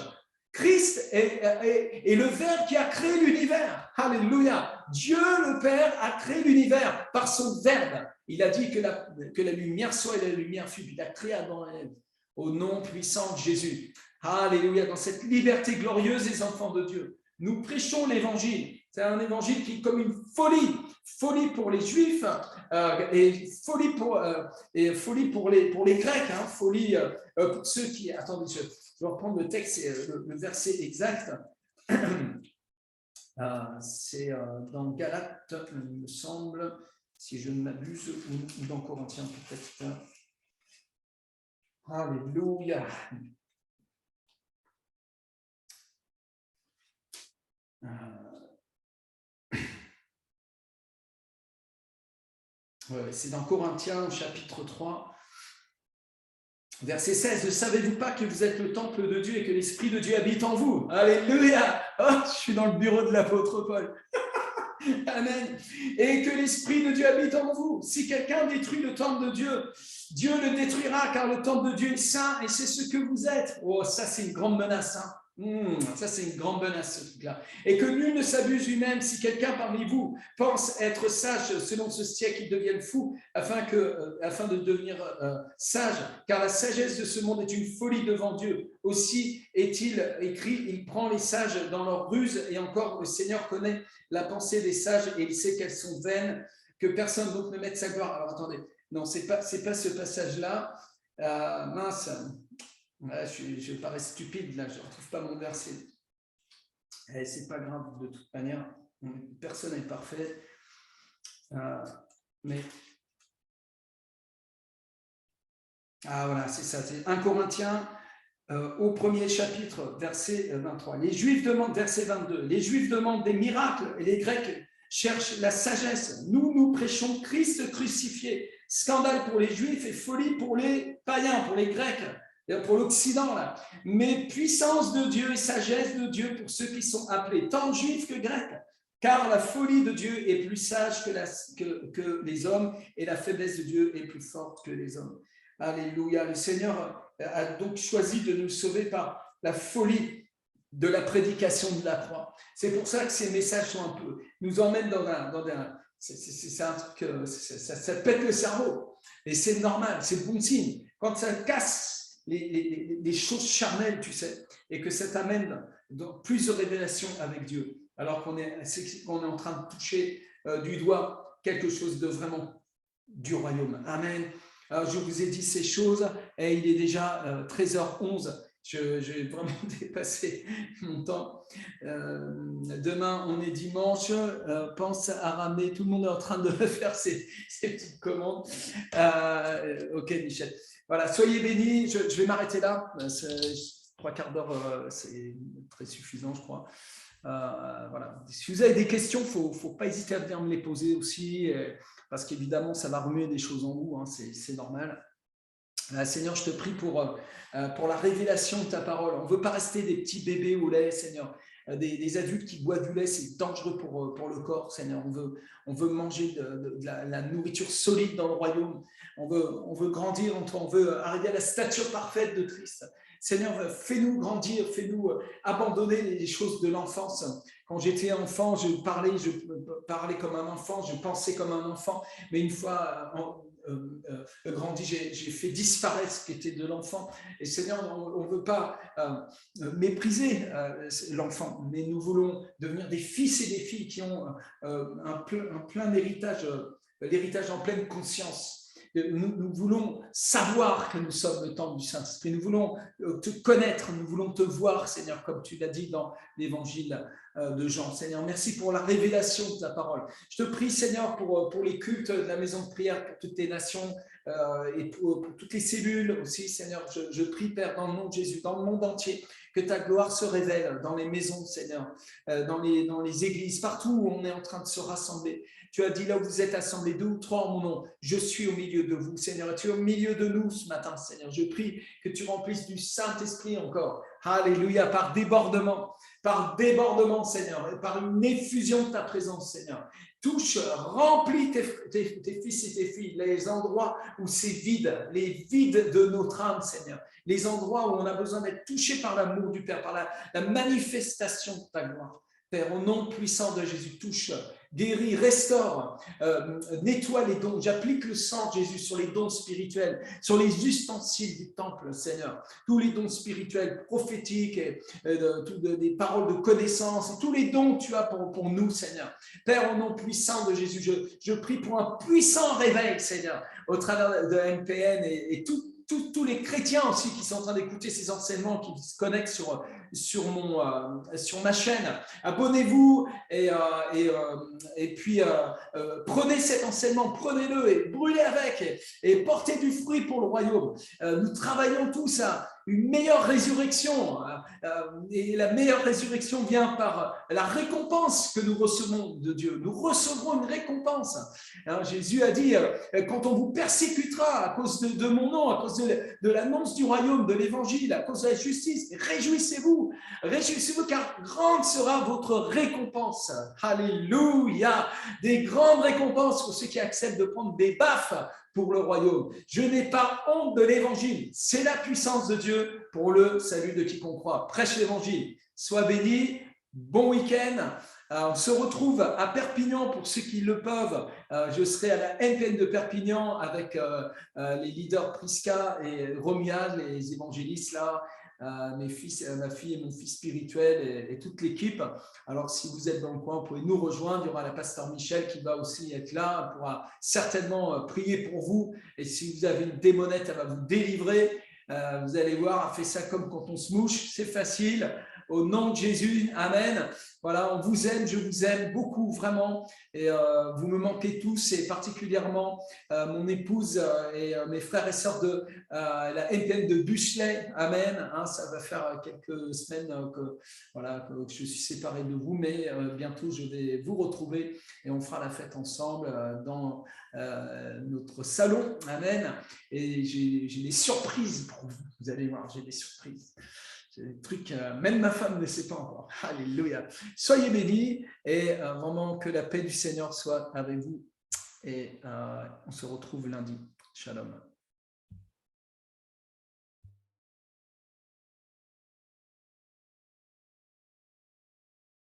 Christ est le Verbe qui a créé l'univers. Alléluia. Dieu le Père a créé l'univers par son Verbe. Il a dit que la lumière soit et la lumière fut. Il a créé Adam et Ève. Au nom puissant de Jésus. Alléluia. Dans cette liberté glorieuse des enfants de Dieu, nous prêchons l'évangile. C'est un évangile qui est comme une folie. Folie pour les Juifs et folie pour les Grecs. Folie pour ceux qui... Attendez, je vais reprendre le texte, le verset exact. C'est dans Galates, il me semble. si je ne m'abuse, ou dans Corinthiens peut-être. Alléluia. C'est dans Corinthiens, chapitre 3, verset 16. Ne savez-vous pas que vous êtes le temple de Dieu et que l'Esprit de Dieu habite en vous? Alléluia. Oh, je suis dans le bureau de l'apôtre Paul. Amen. Et que l'Esprit de Dieu habite en vous. Si quelqu'un détruit le temple de Dieu, Dieu le détruira, car le temple de Dieu est saint et c'est ce que vous êtes. Oh, ça c'est une grande menace. Ça c'est une grande menace, ce truc-là. Et que nul ne s'abuse lui-même. Si quelqu'un parmi vous pense être sage selon ce siècle, il devienne fou afin de devenir sage. Car la sagesse de ce monde est une folie devant Dieu. Aussi est-il écrit, il prend les sages dans leur ruse. Et encore, le Seigneur connaît la pensée des sages et il sait qu'elles sont vaines, que personne d'autre ne mette sa gloire. Alors attendez, non, c'est pas ce passage-là. Mince. Je parais stupide, là, je ne retrouve pas mon verset. C'est pas grave, de toute manière, personne n'est parfait. Mais. Voilà, c'est ça, c'est 1 Corinthiens, au premier chapitre, verset 23. Les Juifs demandent, verset 22, les Juifs demandent des miracles et les Grecs cherchent la sagesse. Nous prêchons Christ crucifié. Scandale pour les Juifs et folie pour les païens, pour les Grecs. Pour l'Occident, là. Mais puissance de Dieu et sagesse de Dieu pour ceux qui sont appelés, tant juifs que grecs. Car la folie de Dieu est plus sage que les hommes et la faiblesse de Dieu est plus forte que les hommes. Alléluia. Le Seigneur a donc choisi de nous sauver par la folie de la prédication de la croix. C'est pour ça que ces messages nous emmènent dans un c'est un truc, ça pète le cerveau. Et c'est normal, c'est bon signe. Quand ça casse les choses charnelles, tu sais, et que ça t'amène dans plus de révélations avec Dieu, alors qu'on est en train de toucher du doigt quelque chose de vraiment du royaume. Amen. Alors, je vous ai dit ces choses et il est déjà 13h11. J'ai vraiment dépassé mon temps. Demain, on est dimanche. Pense à ramener. Tout le monde est en train de faire ses petites commandes. Ok, Michel. Voilà, soyez bénis. Je vais m'arrêter là. 3/4 d'heure, c'est très suffisant, je crois. Voilà. Si vous avez des questions, il ne faut pas hésiter à venir me les poser aussi, parce qu'évidemment, ça va remuer des choses en vous, hein, c'est normal. Seigneur, je te prie pour la révélation de ta parole. On ne veut pas rester des petits bébés au lait, Seigneur. Des adultes qui boivent du lait, c'est dangereux pour le corps, Seigneur. On veut manger de la nourriture solide dans le royaume. On veut grandir, on veut arriver à la stature parfaite de Christ. Seigneur, fais-nous grandir, fais-nous abandonner les choses de l'enfance. Quand j'étais enfant, je parlais comme un enfant, je pensais comme un enfant, mais une fois grandi, j'ai fait disparaître ce qui était de l'enfant. Et Seigneur, on ne veut pas mépriser l'enfant, mais nous voulons devenir des fils et des filles qui ont un plein héritage, l'héritage en pleine conscience. Nous voulons savoir que nous sommes le temple du Saint-Esprit. Nous voulons te connaître, nous voulons te voir, Seigneur, comme tu l'as dit dans l'évangile de Jean. Seigneur, merci pour la révélation de ta parole. Je te prie, Seigneur, pour les cultes de la maison de prière, pour toutes les nations et pour toutes les cellules aussi, Seigneur. Je prie, Père, dans le nom de Jésus, dans le monde entier, que ta gloire se révèle dans les maisons, Seigneur, dans les églises, partout où on est en train de se rassembler. Tu as dit là où vous êtes assemblés 2 ou 3 en mon nom, je suis au milieu de vous, Seigneur. Tu es au milieu de nous ce matin, Seigneur. Je prie que tu remplisses du Saint-Esprit encore. Alléluia, par débordement, Seigneur, et par une effusion de ta présence, Seigneur. Touche, remplis tes fils et tes filles, les endroits où c'est vide, les vides de notre âme, Seigneur. Les endroits où on a besoin d'être touché par l'amour du Père, par la manifestation de ta gloire. Père, au nom puissant de Jésus, touche, guéris, restaure, nettoie les dons. J'applique le sang de Jésus sur les dons spirituels, sur les ustensiles du temple, Seigneur. Tous les dons spirituels, prophétiques, des paroles de connaissance, et tous les dons que tu as pour nous, Seigneur. Père, au nom puissant de Jésus, je prie pour un puissant réveil, Seigneur, au travers de MPN et tous les chrétiens aussi qui sont en train d'écouter ces enseignements, qui se connectent sur ma chaîne. Abonnez-vous et puis prenez cet enseignement, prenez-le et brûlez avec et portez du fruit pour le royaume. Nous travaillons tous à une meilleure résurrection et la meilleure résurrection vient par la récompense que nous recevons de Dieu. Nous recevrons une récompense. Jésus a dit, quand on vous persécutera à cause de mon nom, à cause de l'annonce du royaume, de l'évangile, à cause de la justice, réjouissez-vous, car grande sera votre récompense. Alléluia, des grandes récompenses pour ceux qui acceptent de prendre des baffes pour le royaume. Je n'ai pas honte de l'évangile. C'est la puissance de Dieu pour le salut de quiconque croit. Prêche l'évangile. Sois béni. Bon week-end. On se retrouve à Perpignan pour ceux qui le peuvent. Je serai à la NPN de Perpignan avec les leaders Prisca et Romial, les évangélistes là. Ma fille et mon fils spirituel et toute l'équipe. Alors, si vous êtes dans le coin, vous pouvez nous rejoindre. Il y aura la pasteur Michel qui va aussi être là. Elle pourra certainement prier pour vous. Et si vous avez une démonette, elle va vous délivrer. Vous allez voir, elle fait ça comme quand on se mouche. C'est facile. Au nom de Jésus, amen. Voilà, on vous aime, je vous aime beaucoup, vraiment. Et vous me manquez tous, et particulièrement mon épouse et mes frères et sœurs de la NPN de Buchelay. Amen. Ça va faire quelques semaines que je suis séparé de vous, mais bientôt je vais vous retrouver et on fera la fête ensemble dans notre salon. Amen. Et j'ai des surprises pour vous. Vous allez voir, j'ai des surprises. C'est des trucs, même ma femme ne sait pas encore. Alléluia. Soyez bénis et vraiment que la paix du Seigneur soit avec vous. Et on se retrouve lundi. Shalom.